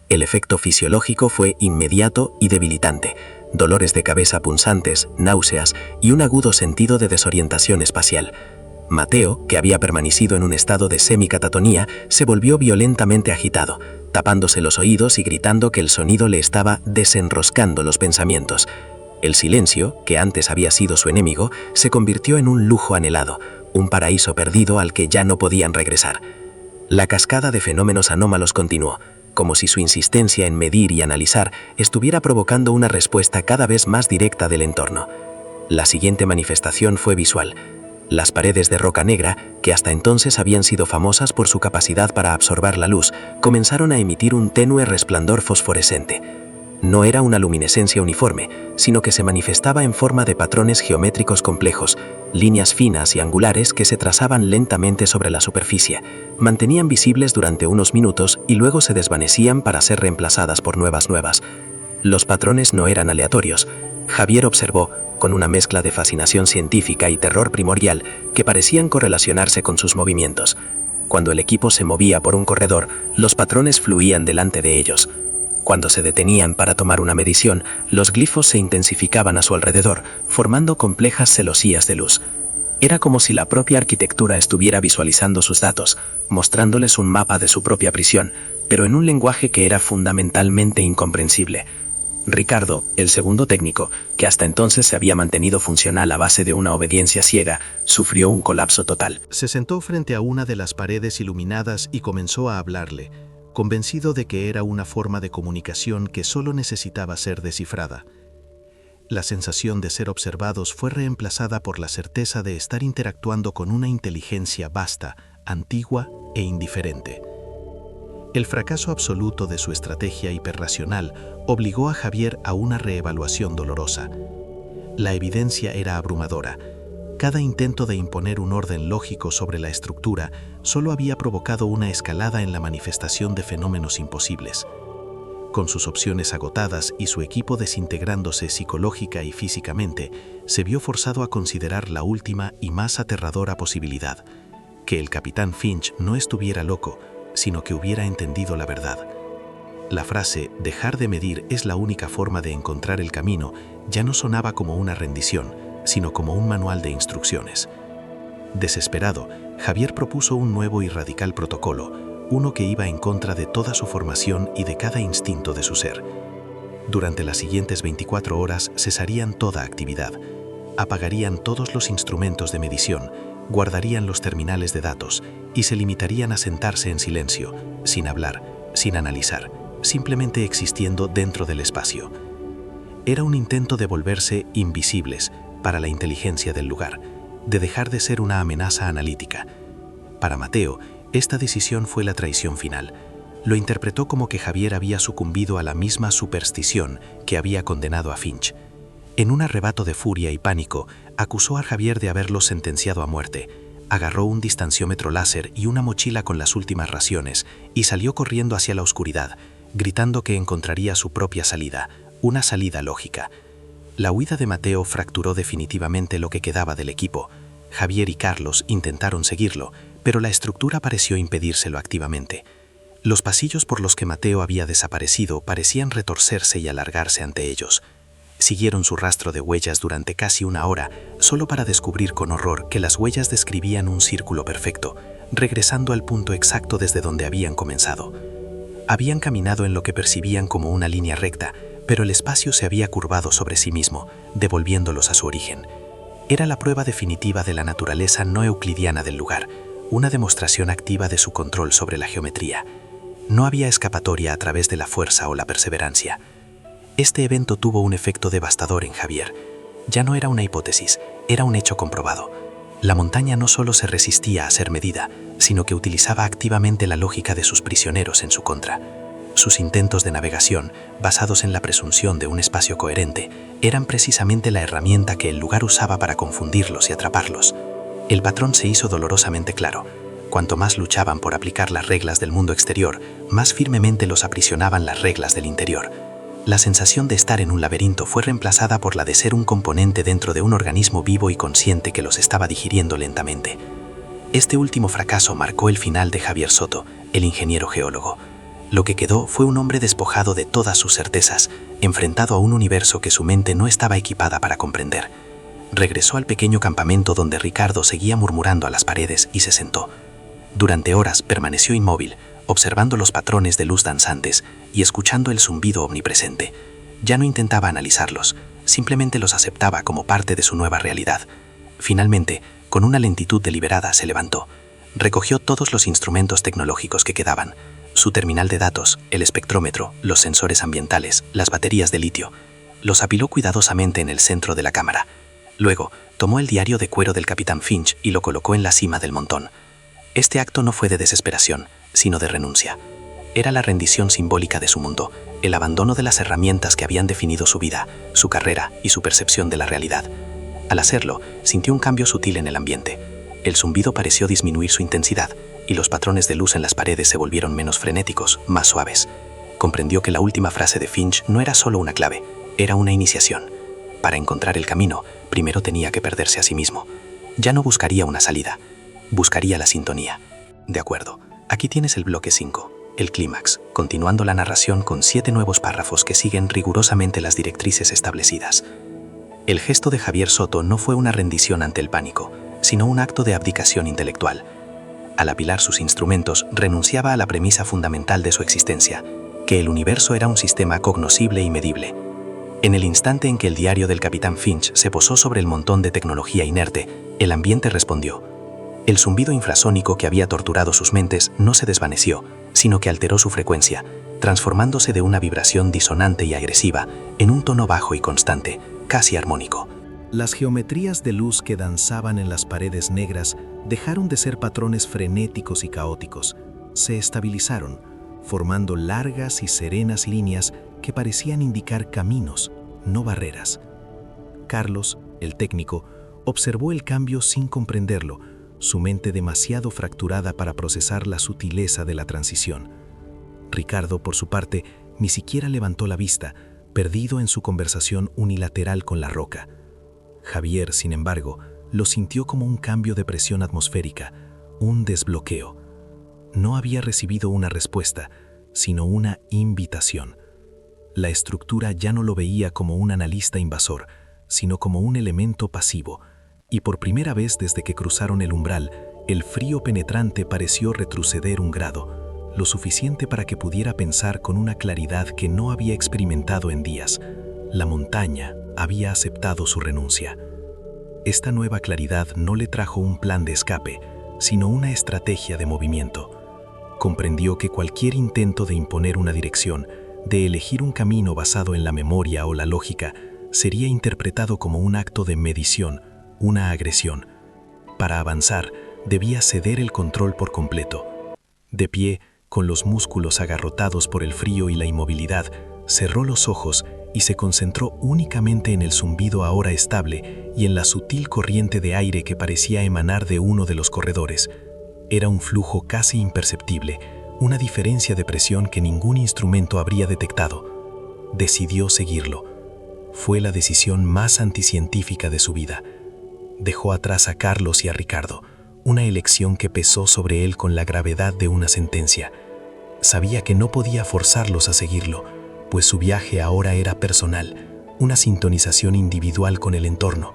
[SPEAKER 1] El efecto fisiológico fue inmediato y debilitante: dolores de cabeza punzantes, náuseas y un agudo sentido de desorientación espacial. Mateo, que había permanecido en un estado de semicatatonía, se volvió violentamente agitado, tapándose los oídos y gritando que el sonido le estaba desenroscando los pensamientos. El silencio, que antes había sido su enemigo, se convirtió en un lujo anhelado, un paraíso perdido al que ya no podían regresar. La cascada de fenómenos anómalos continuó, como si su insistencia en medir y analizar estuviera provocando una respuesta cada vez más directa del entorno.
[SPEAKER 3] La siguiente manifestación fue visual. Las paredes de roca negra, que hasta entonces habían sido famosas por su capacidad para absorber la luz, comenzaron a emitir un tenue resplandor fosforescente. No era una luminescencia uniforme, sino que se manifestaba en forma de patrones geométricos complejos, líneas finas y angulares que se trazaban lentamente sobre la superficie, mantenían visibles durante unos minutos y luego se desvanecían para ser reemplazadas por nuevas. Los patrones no eran aleatorios. Javier observó, con una mezcla de fascinación científica y terror primordial, que parecían correlacionarse con sus movimientos. Cuando el equipo se movía por un corredor, los patrones fluían delante de ellos. Cuando se detenían para tomar una medición, los glifos se intensificaban a su alrededor, formando complejas celosías de luz. Era como si la propia arquitectura estuviera visualizando sus datos, mostrándoles un mapa de su propia prisión, pero en un lenguaje que era fundamentalmente incomprensible. Ricardo, el segundo técnico, que hasta entonces se había mantenido funcional a base de una obediencia ciega, sufrió un colapso total.
[SPEAKER 1] Se sentó frente a una de las paredes iluminadas y comenzó a hablarle, convencido de que era una forma de comunicación que solo necesitaba ser descifrada. La sensación de ser observados fue reemplazada por la certeza de estar interactuando con una inteligencia vasta, antigua e indiferente. El fracaso absoluto de su estrategia hiperracional obligó a Javier a una reevaluación dolorosa. La evidencia era abrumadora. Cada intento de imponer un orden lógico sobre la estructura solo había provocado una escalada en la manifestación de fenómenos imposibles. Con sus opciones agotadas y su equipo desintegrándose psicológica y físicamente, se vio forzado a considerar la última y más aterradora posibilidad: que el capitán Finch no estuviera loco, sino que hubiera entendido la verdad. La frase «dejar de medir es la única forma de encontrar el camino» ya no sonaba como una rendición, sino como un manual de instrucciones. Desesperado, Javier propuso un nuevo y radical protocolo, uno que iba en contra de toda su formación y de cada instinto de su ser. Durante las siguientes 24 horas cesarían toda actividad, apagarían todos los instrumentos de medición, guardarían los terminales de datos y se limitarían a sentarse en silencio, sin hablar, sin analizar, simplemente existiendo dentro del espacio. Era un intento de volverse invisibles para la inteligencia del lugar, de dejar de ser una amenaza analítica. Para Mateo, esta decisión fue la traición final. Lo interpretó como que Javier había sucumbido a la misma superstición que había condenado a Finch. En un arrebato de furia y pánico, acusó a Javier de haberlo sentenciado a muerte. Agarró un distanciómetro láser y una mochila con las últimas raciones y salió corriendo hacia la oscuridad, gritando que encontraría su propia salida, una salida lógica. La huida de Mateo fracturó definitivamente lo que quedaba del equipo. Javier y Carlos intentaron seguirlo, pero la estructura pareció impedírselo activamente. Los pasillos por los que Mateo había desaparecido parecían retorcerse y alargarse ante ellos. Siguieron su rastro de huellas durante casi una hora, solo para descubrir con horror que las huellas describían un círculo perfecto, regresando al punto exacto desde donde habían comenzado. Habían caminado en lo que percibían como una línea recta, pero el espacio se había curvado sobre sí mismo, devolviéndolos a su origen. Era la prueba definitiva de la naturaleza no euclidiana del lugar, una demostración activa de su control sobre la geometría. No había escapatoria a través de la fuerza o la perseverancia. Este evento tuvo un efecto devastador en Javier. Ya no era una hipótesis, era un hecho comprobado. La montaña no solo se resistía a ser medida, sino que utilizaba activamente la lógica de sus prisioneros en su contra. Sus intentos de navegación, basados en la presunción de un espacio coherente, eran precisamente la herramienta que el lugar usaba para confundirlos y atraparlos. El patrón se hizo dolorosamente claro. Cuanto más luchaban por aplicar las reglas del mundo exterior, más firmemente los aprisionaban las reglas del interior. La sensación de estar en un laberinto fue reemplazada por la de ser un componente dentro de un organismo vivo y consciente que los estaba digiriendo lentamente. Este último fracaso marcó el final de Javier Soto, el ingeniero geólogo. Lo que quedó fue un hombre despojado de todas sus certezas, enfrentado a un universo que su mente no estaba equipada para comprender. Regresó al pequeño campamento donde Ricardo seguía murmurando a las paredes y se sentó. Durante horas permaneció inmóvil, observando los patrones de luz danzantes y escuchando el zumbido omnipresente. Ya no intentaba analizarlos, simplemente los aceptaba como parte de su nueva realidad. Finalmente, con una lentitud deliberada, se levantó. Recogió todos los instrumentos tecnológicos que quedaban: su terminal de datos, el espectrómetro, los sensores ambientales, las baterías de litio. Los apiló cuidadosamente en el centro de la cámara.
[SPEAKER 3] Luego, tomó el diario de cuero del capitán Finch y lo colocó en la cima del montón. Este acto no fue de desesperación, sino de renuncia. Era la rendición simbólica de su mundo, el abandono de las herramientas que habían definido su vida, su carrera y su percepción de la realidad. Al hacerlo, sintió un cambio sutil en el ambiente. El zumbido pareció disminuir su intensidad y los patrones de luz en las paredes se volvieron menos frenéticos, más suaves. Comprendió que la última frase de Finch no era solo una clave, era una iniciación. Para encontrar el camino, primero tenía que perderse a sí mismo. Ya no buscaría una salida, buscaría la sintonía. De acuerdo, aquí tienes el bloque 5. El clímax, continuando la narración con 7 nuevos párrafos que siguen rigurosamente las directrices establecidas. El gesto de Javier Soto no fue una rendición ante el pánico, sino un acto de abdicación intelectual. Al apilar sus instrumentos, renunciaba a la premisa fundamental de su existencia, que el universo era un sistema cognoscible y medible. En el instante en que el diario del capitán Finch se posó sobre el montón de tecnología inerte, el ambiente respondió. El zumbido infrasónico que había torturado sus mentes no se desvaneció, sino que alteró su frecuencia, transformándose de una vibración disonante y agresiva en un tono bajo y constante, casi armónico.
[SPEAKER 4] Las geometrías de luz que danzaban en las paredes negras dejaron de ser patrones frenéticos y caóticos. Se estabilizaron, formando largas y serenas líneas que parecían indicar caminos, no barreras. Carlos, el técnico, observó el cambio sin comprenderlo, su mente demasiado fracturada para procesar la sutileza de la transición. Ricardo, por su parte, ni siquiera levantó la vista, perdido en su conversación unilateral con la roca. Javier, sin embargo, lo sintió como un cambio de presión atmosférica, un desbloqueo. No había recibido una respuesta, sino una invitación. La estructura ya no lo veía como un analista invasor, sino como un elemento pasivo, y por primera vez desde que cruzaron el umbral, el frío penetrante pareció retroceder un grado, lo suficiente para que pudiera pensar con una claridad que no había experimentado en días. La montaña había aceptado su renuncia. Esta nueva claridad no le trajo un plan de escape, sino una estrategia de movimiento. Comprendió que cualquier intento de imponer una dirección, de elegir un camino basado en la memoria o la lógica, sería interpretado como un acto de medición, una agresión. Para avanzar, debía ceder el control por completo. De pie, con los músculos agarrotados por el frío y la inmovilidad, cerró los ojos y se concentró únicamente en el zumbido ahora estable y en la sutil corriente de aire que parecía emanar de uno de los corredores. Era un flujo casi imperceptible, una diferencia de presión que ningún instrumento habría detectado. Decidió seguirlo. Fue la decisión más anticientífica de su vida. Dejó atrás a Carlos y a Ricardo, una elección que pesó sobre él con la gravedad de una sentencia. Sabía que no podía forzarlos a seguirlo, pues su viaje ahora era personal, una sintonización individual con el entorno.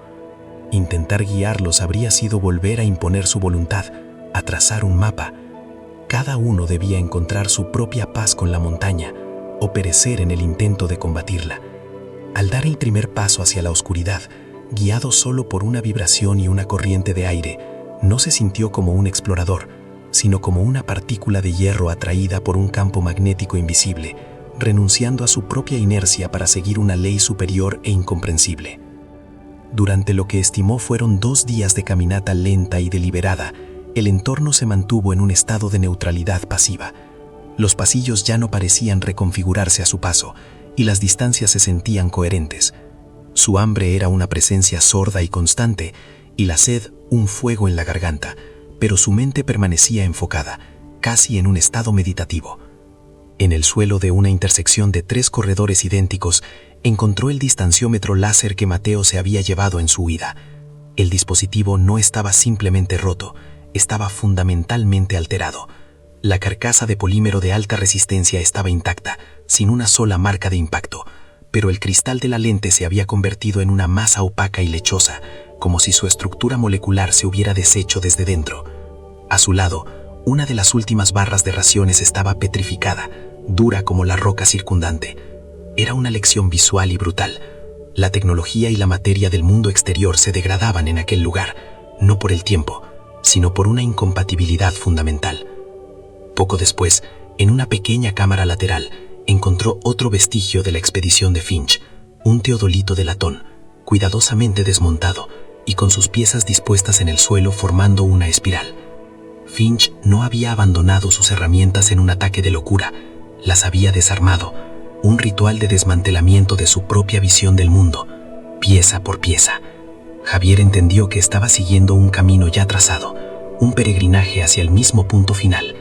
[SPEAKER 4] Intentar guiarlos habría sido volver a imponer su voluntad, a trazar un mapa. Cada uno debía encontrar su propia paz con la montaña, o perecer en el intento de combatirla. Al dar el primer paso hacia la oscuridad, guiado solo por una vibración y una corriente de aire, no se sintió como un explorador, sino como una partícula de hierro atraída por un campo magnético invisible, renunciando a su propia inercia para seguir una ley superior e incomprensible. Durante lo que estimó fueron 2 días de caminata lenta y deliberada, el entorno se mantuvo en un estado de neutralidad pasiva. Los pasillos ya no parecían reconfigurarse a su paso, y las distancias se sentían coherentes. Su hambre era una presencia sorda y constante, y la sed un fuego en la garganta, pero su mente permanecía enfocada, casi en un estado meditativo. En el suelo de una intersección de 3 corredores idénticos, encontró el distanciómetro láser que Mateo se había llevado en su huida. El dispositivo no estaba simplemente roto, estaba fundamentalmente alterado. La carcasa de polímero de alta resistencia estaba intacta, sin una sola marca de impacto, pero el cristal de la lente se había convertido en una masa opaca y lechosa, como si su estructura molecular se hubiera deshecho desde dentro. A su lado, una de las últimas barras de raciones estaba petrificada, dura como la roca circundante. Era una lección visual y brutal. La tecnología y la materia del mundo exterior se degradaban en aquel lugar, no por el tiempo, sino por una incompatibilidad fundamental. Poco después, en una pequeña cámara lateral, encontró otro vestigio de la expedición de Finch, un teodolito de latón. cuidadosamente desmontado y con sus piezas dispuestas en el suelo formando una espiral. Finch no había abandonado sus herramientas en un ataque de locura, las había desarmado, un ritual de desmantelamiento de su propia visión del mundo, pieza por pieza. Javier entendió que estaba siguiendo un camino ya trazado, un peregrinaje hacia el mismo punto final.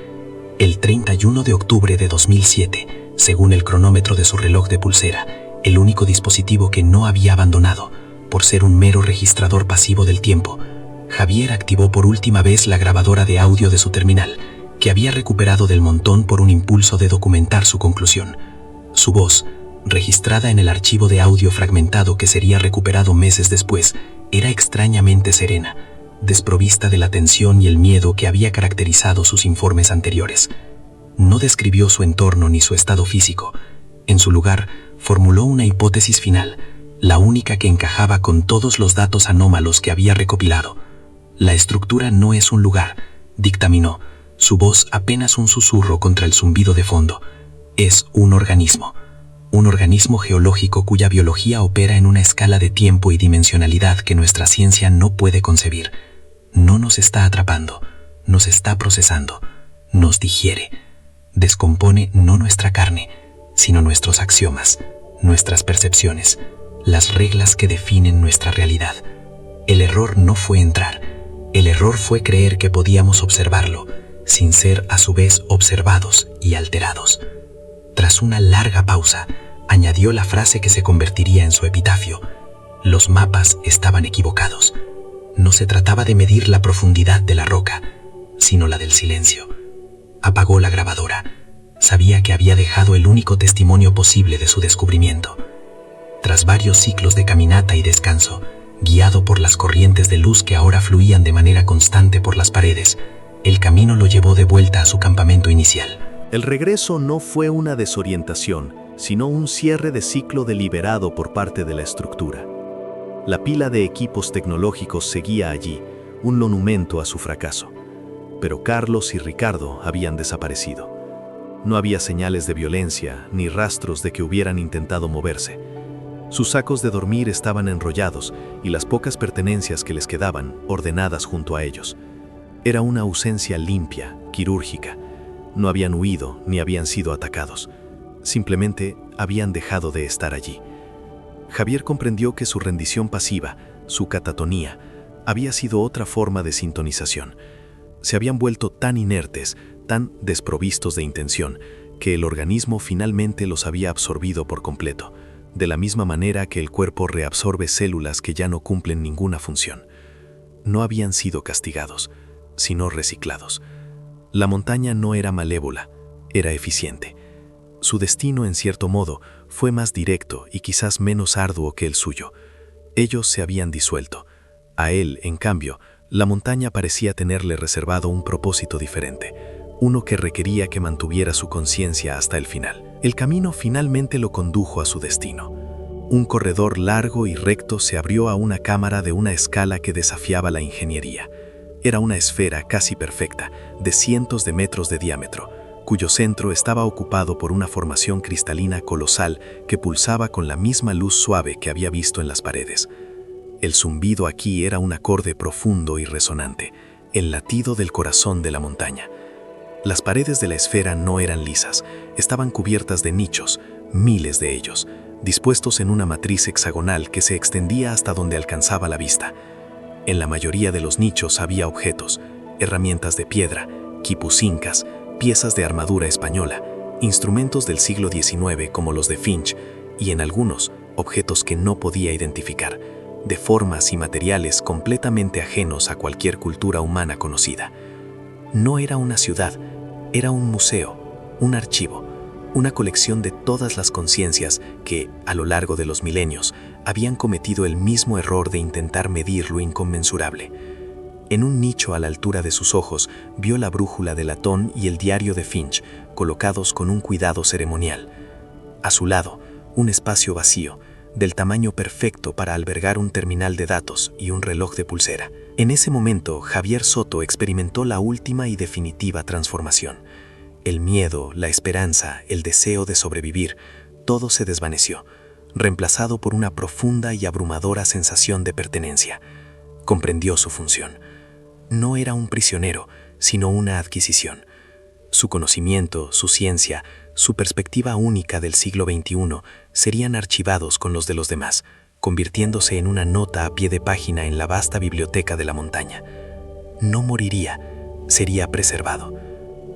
[SPEAKER 4] El 31 de octubre de 2007, según el cronómetro de su reloj de pulsera, el único dispositivo que no había abandonado, por ser un mero registrador pasivo del tiempo, Javier activó por última vez la grabadora de audio de su terminal, que había recuperado del montón por un impulso de documentar su conclusión. Su voz, registrada en el archivo de audio fragmentado que sería recuperado meses después, era extrañamente serena, desprovista de la tensión y el miedo que había caracterizado sus informes anteriores. No describió su entorno ni su estado físico. En su lugar, formuló una hipótesis final, la única que encajaba con todos los datos anómalos que había recopilado. La estructura no es un lugar, dictaminó, su voz apenas un susurro contra el zumbido de fondo. Es un organismo geológico cuya biología opera en una escala de tiempo y dimensionalidad que nuestra ciencia no puede concebir. No nos está atrapando, nos está procesando, nos digiere. Descompone no nuestra carne, sino nuestros axiomas, nuestras percepciones, las reglas que definen nuestra realidad. El error no fue entrar, el error fue creer que podíamos observarlo, sin ser a su vez observados y alterados. Tras una larga pausa, añadió la frase que se convertiría en su epitafio: los mapas estaban equivocados. No se trataba de medir la profundidad de la roca, sino la del silencio. Apagó la grabadora. Sabía que había dejado el único testimonio posible de su descubrimiento. Tras varios ciclos de caminata y descanso, guiado por las corrientes de luz que ahora fluían de manera constante por las paredes, el camino lo llevó de vuelta a su campamento inicial.
[SPEAKER 1] El regreso no fue una desorientación, sino un cierre de ciclo deliberado por parte de la estructura. La pila de equipos tecnológicos seguía allí, un monumento a su fracaso. Pero Carlos y Ricardo habían desaparecido. No había señales de violencia ni rastros de que hubieran intentado moverse. Sus sacos de dormir estaban enrollados y las pocas pertenencias que les quedaban ordenadas junto a ellos. Era una ausencia limpia, quirúrgica. No habían huido ni habían sido atacados. Simplemente habían dejado de estar allí. Javier comprendió que su rendición pasiva, su catatonía, había sido otra forma de sintonización. Se habían vuelto tan inertes, tan desprovistos de intención, que el organismo finalmente los había absorbido por completo, de la misma manera que el cuerpo reabsorbe células que ya no cumplen ninguna función. No habían sido castigados, sino reciclados. La montaña no era malévola, era eficiente. Su destino, en cierto modo, fue más directo y quizás menos arduo que el suyo. Ellos se habían disuelto. A él, en cambio, la montaña parecía tenerle reservado un propósito diferente, uno que requería que mantuviera su conciencia hasta el final. El camino finalmente lo condujo a su destino. Un corredor largo y recto se abrió a una cámara de una escala que desafiaba la ingeniería. Era una esfera casi perfecta, de cientos de metros de diámetro, cuyo centro estaba ocupado por una formación cristalina colosal que pulsaba con la misma luz suave que había visto en las paredes. El zumbido aquí era un acorde profundo y resonante, el latido del corazón de la montaña. Las paredes de la esfera no eran lisas, estaban cubiertas de nichos, miles de ellos, dispuestos en una matriz hexagonal que se extendía hasta donde alcanzaba la vista. En la mayoría de los nichos había objetos, herramientas de piedra, quipus incas, piezas de armadura española, instrumentos del siglo XIX como los de Finch, y en algunos, objetos que no podía identificar, de formas y materiales completamente ajenos a cualquier cultura humana conocida. No era una ciudad, era un museo, un archivo, una colección de todas las conciencias que, a lo largo de los milenios, habían cometido el mismo error de intentar medir lo inconmensurable. En un nicho a la altura de sus ojos, vio la brújula de latón y el diario de Finch, colocados con un cuidado ceremonial. A su lado, un espacio vacío, del tamaño perfecto para albergar un terminal de datos y un reloj de pulsera. En ese momento, Javier Soto experimentó la última y definitiva transformación. El miedo, la esperanza, el deseo de sobrevivir, todo se desvaneció.
[SPEAKER 3] reemplazado por una profunda y abrumadora sensación de pertenencia. Comprendió su función. No era un prisionero, sino una adquisición. Su conocimiento, su ciencia, su perspectiva única del siglo XXI serían archivados con los de los demás, convirtiéndose en una nota a pie de página en la vasta biblioteca de la montaña. No moriría, sería preservado.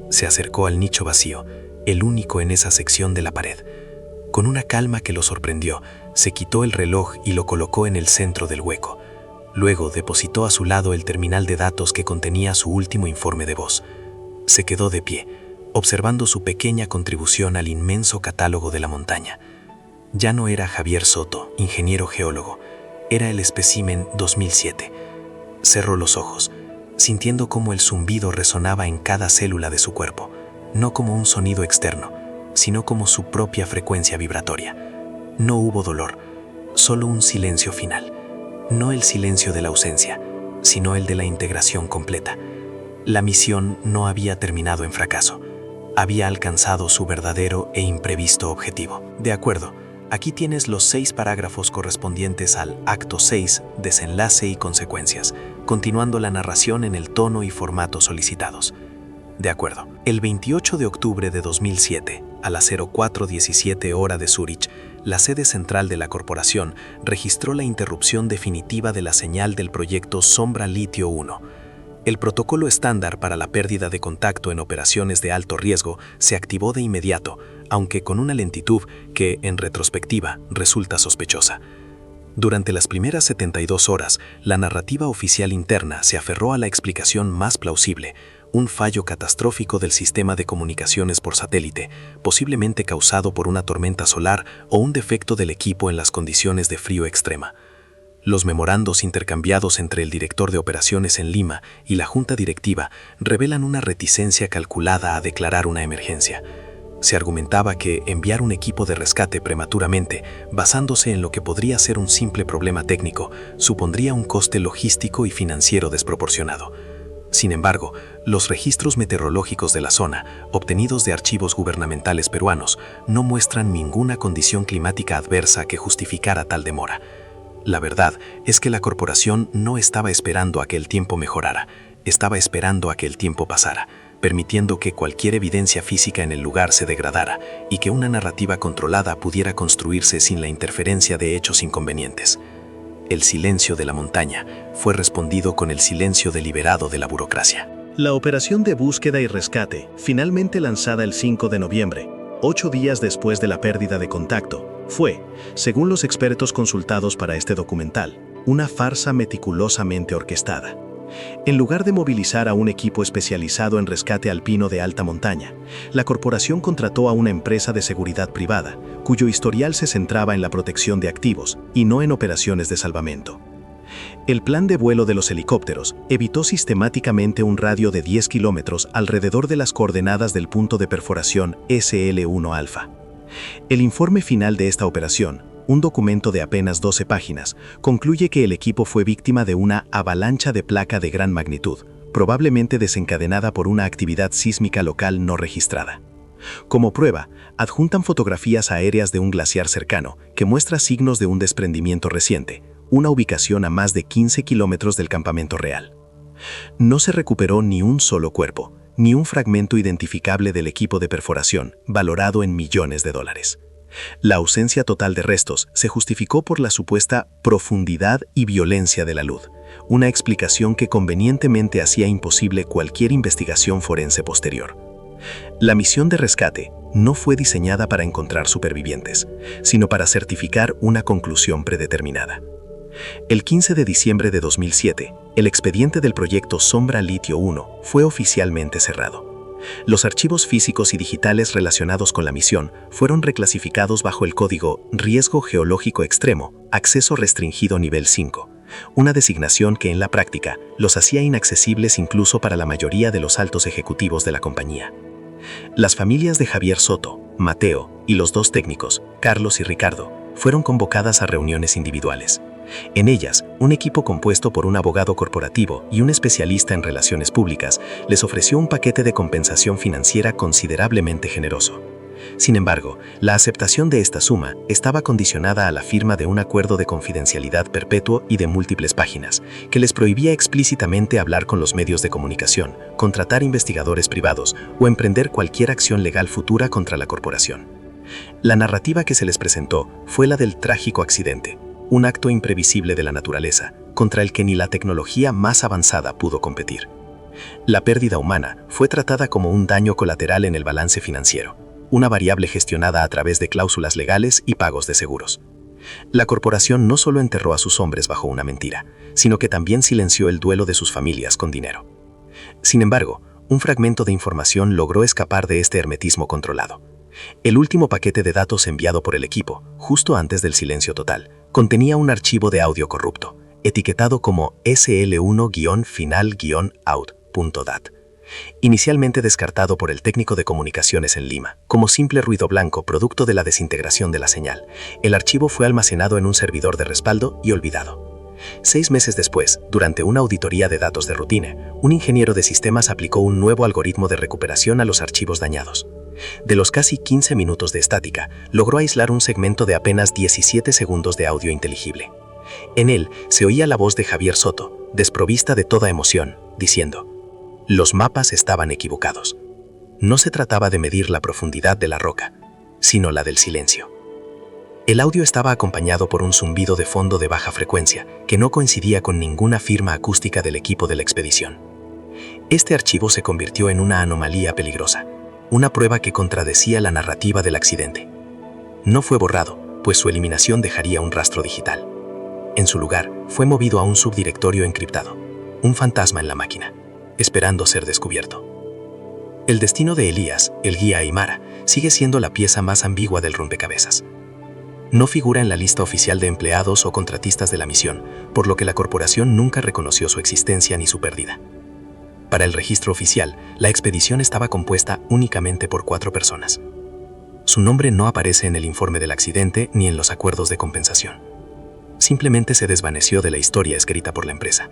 [SPEAKER 3] Se acercó al nicho vacío, el único en esa sección de la pared. Con una calma que lo sorprendió, se quitó el reloj y lo colocó en el centro del hueco. Luego depositó a su lado el terminal de datos que contenía su último informe de voz. Se quedó de pie, observando su pequeña contribución al inmenso catálogo de la montaña. Ya no era Javier Soto, ingeniero geólogo, era el espécimen 2007. Cerró los ojos, sintiendo cómo el zumbido resonaba en cada célula de su cuerpo, no como un sonido externo, sino como su propia frecuencia vibratoria. No hubo dolor, solo un silencio final. No el silencio de la ausencia, sino el de la integración completa. La misión no había terminado en fracaso. Había alcanzado su verdadero e imprevisto objetivo. De acuerdo, aquí tienes los 6 parágrafos correspondientes al acto 6, desenlace y consecuencias, continuando la narración en el tono y formato solicitados. De acuerdo. El 28 de octubre de 2007, a las 04:17 hora de Zúrich, la sede central de la corporación registró la interrupción definitiva de la señal del proyecto Sombra Litio 1. El protocolo estándar para la pérdida de contacto en operaciones de alto riesgo se activó de inmediato, aunque con una lentitud que, en retrospectiva, resulta sospechosa. Durante las primeras 72 horas, la narrativa oficial interna se aferró a la explicación más plausible, un fallo catastrófico del sistema de comunicaciones por satélite, posiblemente causado por una tormenta solar o un defecto del equipo en las condiciones de frío extrema. Los memorandos intercambiados entre el director de operaciones en Lima y la junta directiva revelan una reticencia calculada a declarar una emergencia. Se argumentaba que enviar un equipo de rescate prematuramente, basándose en lo que podría ser un simple problema técnico, supondría un coste logístico y financiero desproporcionado. Sin embargo, los registros meteorológicos de la zona, obtenidos de archivos gubernamentales peruanos, no muestran ninguna condición climática adversa que justificara tal demora. La verdad es que la corporación no estaba esperando a que el tiempo mejorara, estaba esperando a que el tiempo pasara, permitiendo que cualquier evidencia física en el lugar se degradara y que una narrativa controlada pudiera construirse sin la interferencia de hechos inconvenientes. El silencio de la montaña fue respondido con el silencio deliberado de la burocracia.
[SPEAKER 1] La operación de búsqueda y rescate, finalmente lanzada el 5 de noviembre, 8 días después de la pérdida de contacto, fue, según los expertos consultados para este documental, una farsa meticulosamente orquestada. En lugar de movilizar a un equipo especializado en rescate alpino de alta montaña, la corporación contrató a una empresa de seguridad privada, cuyo historial se centraba en la protección de activos y no en operaciones de salvamento. El plan de vuelo de los helicópteros evitó sistemáticamente un radio de 10 kilómetros alrededor de las coordenadas del punto de perforación SL1 Alfa. El informe final de esta operación, un documento de apenas 12 páginas, concluye que el equipo fue víctima de una avalancha de placa de gran magnitud, probablemente desencadenada por una actividad sísmica local no registrada. Como prueba, adjuntan fotografías aéreas de un glaciar cercano que muestra signos de un desprendimiento reciente, una ubicación a más de 15 kilómetros del campamento real. No se recuperó ni un solo cuerpo, ni un fragmento identificable del equipo de perforación, valorado en millones de dólares. La ausencia total de restos se justificó por la supuesta profundidad y violencia de la luz, una explicación que convenientemente hacía imposible cualquier investigación forense posterior. La misión de rescate no fue diseñada para encontrar supervivientes, sino para certificar una conclusión predeterminada. El 15 de diciembre de 2007, el expediente del proyecto Sombra Litio 1 fue oficialmente cerrado. Los archivos físicos y digitales relacionados con la misión fueron reclasificados bajo el código Riesgo Geológico Extremo, Acceso Restringido Nivel 5, una designación que en la práctica los hacía inaccesibles incluso para la mayoría de los altos ejecutivos de la compañía. Las familias de Javier Soto, Mateo y los 2 técnicos, Carlos y Ricardo, fueron convocadas a reuniones individuales. En ellas, un equipo compuesto por un abogado corporativo y un especialista en relaciones públicas les ofreció un paquete de compensación financiera considerablemente generoso.
[SPEAKER 3] Sin embargo, la aceptación de esta suma estaba condicionada a la firma de un acuerdo de confidencialidad perpetuo y de múltiples páginas, que les prohibía explícitamente hablar con los medios de comunicación, contratar investigadores privados o emprender cualquier acción legal futura contra la corporación. La narrativa que se les presentó fue la del trágico accidente, un acto imprevisible de la naturaleza, contra el que ni la tecnología más avanzada pudo competir. La pérdida humana fue tratada como un daño colateral en el balance financiero, una variable gestionada a través de cláusulas legales y pagos de seguros. La corporación no solo enterró a sus hombres bajo una mentira, sino que también silenció el duelo de sus familias con dinero. Sin embargo, un fragmento de información logró escapar de este hermetismo controlado. El último paquete de datos enviado por el equipo, justo antes del silencio total, contenía un archivo de audio corrupto, etiquetado como SL1-final-out.dat. Inicialmente descartado por el técnico de comunicaciones en Lima, como simple ruido blanco producto de la desintegración de la señal, el archivo fue almacenado en un servidor de respaldo y olvidado. 6 meses después, durante una auditoría de datos de rutina, un ingeniero de sistemas aplicó un nuevo algoritmo de recuperación a los archivos dañados. De los casi 15 minutos de estática, logró aislar un segmento de apenas 17 segundos de audio inteligible. En él se oía la voz de Javier Soto, desprovista de toda emoción, diciendo: los mapas estaban equivocados. No se trataba de medir la profundidad de la roca, sino la del silencio. El audio estaba acompañado por un zumbido de fondo de baja frecuencia que no coincidía con ninguna firma acústica del equipo de la expedición. Este archivo se convirtió en una anomalía peligrosa, una prueba que contradecía la narrativa del accidente. No fue borrado, pues su eliminación dejaría un rastro digital. En su lugar, fue movido a un subdirectorio encriptado, un fantasma en la máquina, esperando ser descubierto. El destino de Elías, el guía Aymara, sigue siendo la pieza más ambigua del rompecabezas. No figura en la lista oficial de empleados o contratistas de la misión, por lo que la corporación nunca reconoció su existencia ni su pérdida. Para el registro oficial, la expedición estaba compuesta únicamente por 4 personas. Su nombre no aparece en el informe del accidente ni en los acuerdos de compensación. Simplemente se desvaneció de la historia escrita por la empresa.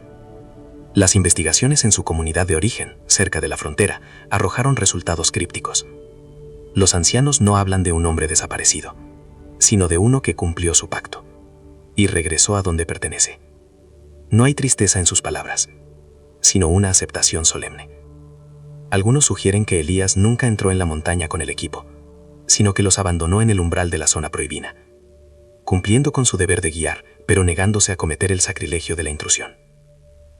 [SPEAKER 3] Las investigaciones en su comunidad de origen, cerca de la frontera, arrojaron resultados crípticos. Los ancianos no hablan de un hombre desaparecido, sino de uno que cumplió su pacto y regresó a donde pertenece. No hay tristeza en sus palabras, sino una aceptación solemne. Algunos sugieren que Elías nunca entró en la montaña con el equipo, sino que los abandonó en el umbral de la zona prohibida, cumpliendo con su deber de guiar, pero negándose a cometer el sacrilegio de la intrusión.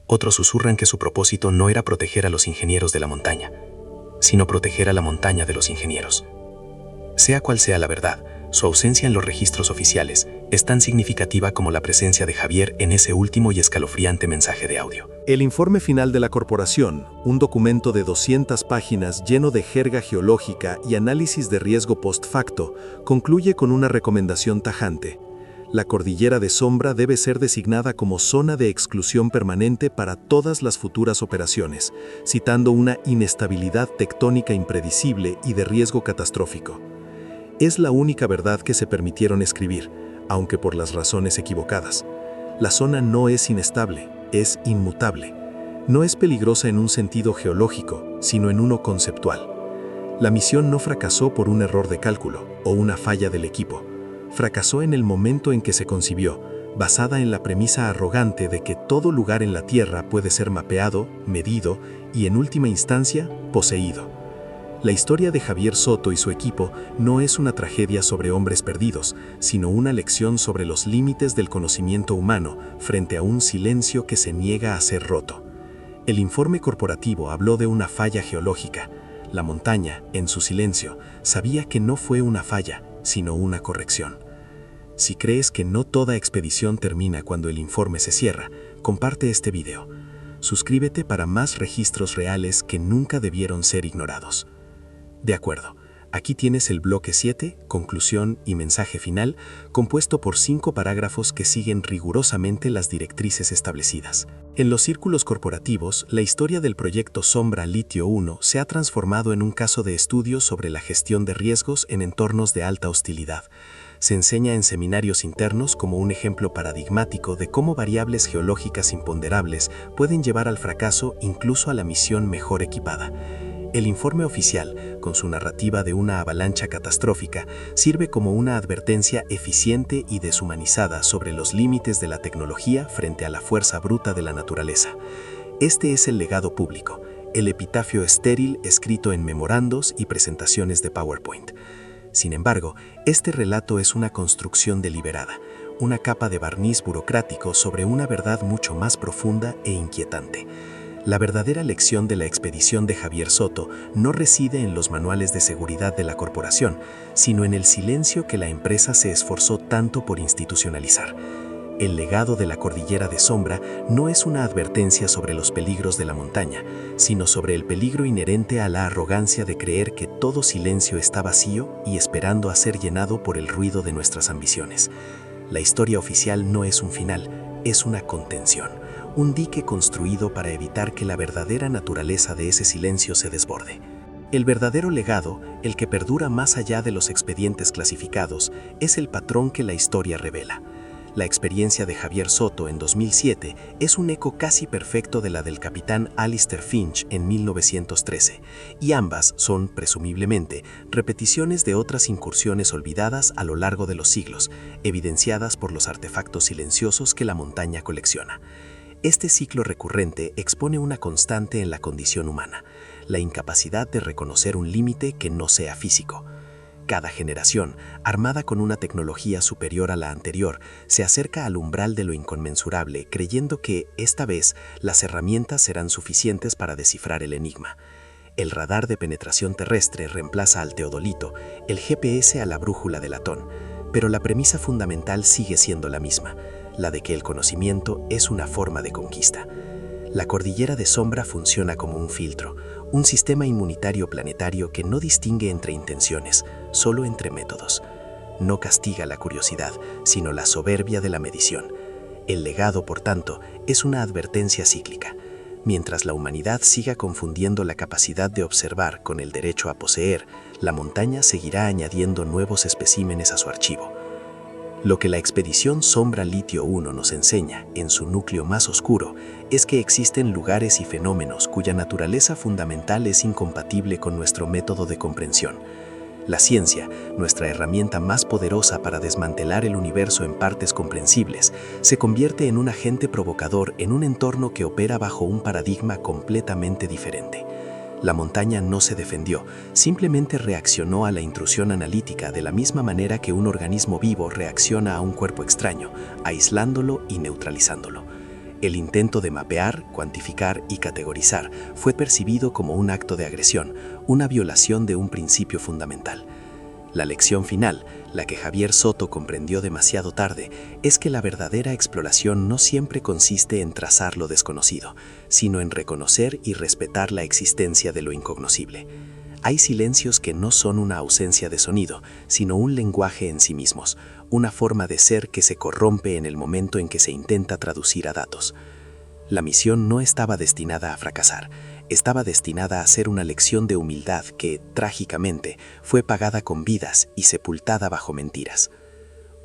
[SPEAKER 3] Otros susurran que su propósito no era proteger a los ingenieros de la montaña, sino proteger a la montaña de los ingenieros. Sea cual sea la verdad, su ausencia en los registros oficiales es tan significativa como la presencia de Javier en ese último y escalofriante mensaje de audio.
[SPEAKER 2] El informe final de la corporación, un documento de 200 páginas lleno de jerga geológica y análisis de riesgo post facto, concluye con una recomendación tajante. La cordillera de Sombra debe ser designada como zona de exclusión permanente para todas las futuras operaciones, citando una inestabilidad tectónica impredecible y de riesgo catastrófico. Es la única verdad que se permitieron escribir, aunque por las razones equivocadas. La zona no es inestable, es inmutable. No es peligrosa en un sentido geológico, sino en uno conceptual. La misión no fracasó por un error de cálculo o una falla del equipo. Fracasó en el momento en que se concibió, basada en la premisa arrogante de que todo lugar en la Tierra puede ser mapeado, medido y, en última instancia, poseído. La historia de Javier Soto y su equipo no es una tragedia sobre hombres perdidos, sino una lección sobre los límites del conocimiento humano frente a un silencio que se niega a ser roto. El informe corporativo habló de una falla geológica. La montaña, en su silencio, sabía que no fue una falla, sino una corrección. Si crees que no toda expedición termina cuando el informe se cierra, comparte este video. Suscríbete para más registros reales que nunca debieron ser ignorados. De acuerdo, aquí tienes el bloque 7, conclusión y mensaje final, compuesto por 5 parágrafos que siguen rigurosamente las directrices establecidas. En los círculos corporativos, la historia del proyecto Sombra Litio 1 se ha transformado en un caso de estudio sobre la gestión de riesgos en entornos de alta hostilidad. Se enseña en seminarios internos como un ejemplo paradigmático de cómo variables geológicas imponderables pueden llevar al fracaso incluso a la misión mejor equipada.
[SPEAKER 4] El informe oficial, con su narrativa de una avalancha catastrófica, sirve como una advertencia eficiente y deshumanizada sobre los límites de la tecnología frente a la fuerza bruta de la naturaleza. Este es el legado público, el epitafio estéril escrito en memorandos y presentaciones de PowerPoint. Sin embargo, este relato es una construcción deliberada, una capa de barniz burocrático sobre una verdad mucho más profunda e inquietante. La verdadera lección de la expedición de Javier Soto no reside en los manuales de seguridad de la corporación, sino en el silencio que la empresa se esforzó tanto por institucionalizar. El legado de la cordillera de sombra no es una advertencia sobre los peligros de la montaña, sino sobre el peligro inherente a la arrogancia de creer que todo silencio está vacío y esperando a ser llenado por el ruido de nuestras ambiciones. La historia oficial no es un final, es una contención. Un dique construido para evitar que la verdadera naturaleza de ese silencio se desborde. El verdadero legado, el que perdura más allá de los expedientes clasificados, es el patrón que la historia revela. La experiencia de Javier Soto en 2007 es un eco casi perfecto de la del capitán Alistair Finch en 1913, y ambas son, presumiblemente, repeticiones de otras incursiones olvidadas a lo largo de los siglos, evidenciadas por los artefactos silenciosos que la montaña colecciona. Este ciclo recurrente expone una constante en la condición humana, la incapacidad de reconocer un límite que no sea físico. Cada generación, armada con una tecnología superior a la anterior, se acerca al umbral de lo inconmensurable, creyendo que, esta vez, las herramientas serán suficientes para descifrar el enigma. El radar de penetración terrestre reemplaza al teodolito, el GPS a la brújula de latón, pero la premisa fundamental sigue siendo la misma, la de que el conocimiento es una forma de conquista. La cordillera de sombra funciona como un filtro, un sistema inmunitario planetario que no distingue entre intenciones, solo entre métodos. No castiga la curiosidad, sino la soberbia de la medición. El legado, por tanto, es una advertencia cíclica. Mientras la humanidad siga confundiendo la capacidad de observar con el derecho a poseer, la montaña seguirá añadiendo nuevos especímenes a su archivo. Lo que la expedición Sombra Litio 1 nos enseña, en su núcleo más oscuro, es que existen lugares y fenómenos cuya naturaleza fundamental es incompatible con nuestro método de comprensión. La ciencia, nuestra herramienta más poderosa para desmantelar el universo en partes comprensibles, se convierte en un agente provocador en un entorno que opera bajo un paradigma completamente diferente. La montaña no se defendió, simplemente reaccionó a la intrusión analítica de la misma manera que un organismo vivo reacciona a un cuerpo extraño, aislándolo y neutralizándolo. El intento de mapear, cuantificar y categorizar fue percibido como un acto de agresión, una violación de un principio fundamental. La lección final, la que Javier Soto comprendió demasiado tarde, es que la verdadera exploración no siempre consiste en trazar lo desconocido, sino en reconocer y respetar la existencia de lo incognoscible. Hay silencios que no son una ausencia de sonido, sino un lenguaje en sí mismos, una forma de ser que se corrompe en el momento en que se intenta traducir a datos. La misión no estaba destinada a fracasar, estaba destinada a ser una lección de humildad que, trágicamente, fue pagada con vidas y sepultada bajo mentiras.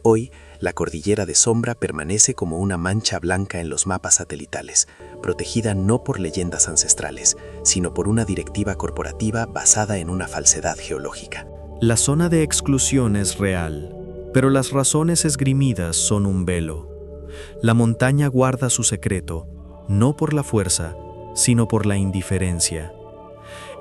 [SPEAKER 4] Hoy, la cordillera de sombra permanece como una mancha blanca en los mapas satelitales, protegida no por leyendas ancestrales, sino por una directiva corporativa basada en una falsedad geológica.
[SPEAKER 3] La zona de exclusión es real, pero las razones esgrimidas son un velo. La montaña guarda su secreto, no por la fuerza, sino por la indiferencia.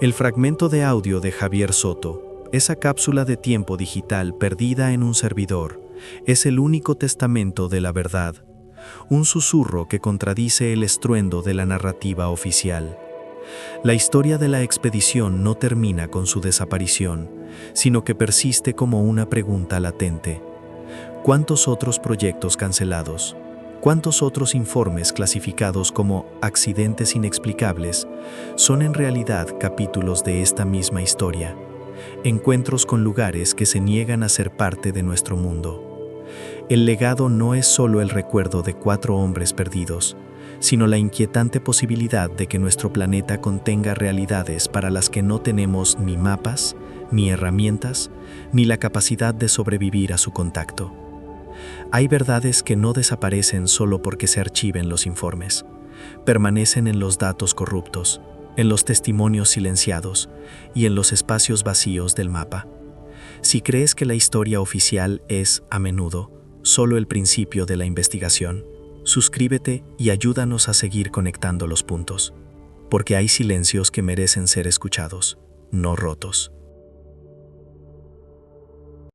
[SPEAKER 3] El fragmento de audio de Javier Soto, esa cápsula de tiempo digital perdida en un servidor, es el único testamento de la verdad, un susurro que contradice el estruendo de la narrativa oficial. La historia de la expedición no termina con su desaparición, sino que persiste como una pregunta latente. ¿Cuántos otros proyectos cancelados? ¿Cuántos otros informes clasificados como accidentes inexplicables son en realidad capítulos de esta misma historia? Encuentros con lugares que se niegan a ser parte de nuestro mundo. El legado no es solo el recuerdo de 4 hombres perdidos, sino la inquietante posibilidad de que nuestro planeta contenga realidades para las que no tenemos ni mapas, ni herramientas, ni la capacidad de sobrevivir a su contacto. Hay verdades que no desaparecen solo porque se archiven los informes. Permanecen en los datos corruptos, en los testimonios silenciados y en los espacios vacíos del mapa. Si crees que la historia oficial es, a menudo, solo el principio de la investigación, suscríbete y ayúdanos a seguir conectando los puntos, porque hay silencios que merecen ser escuchados, no rotos.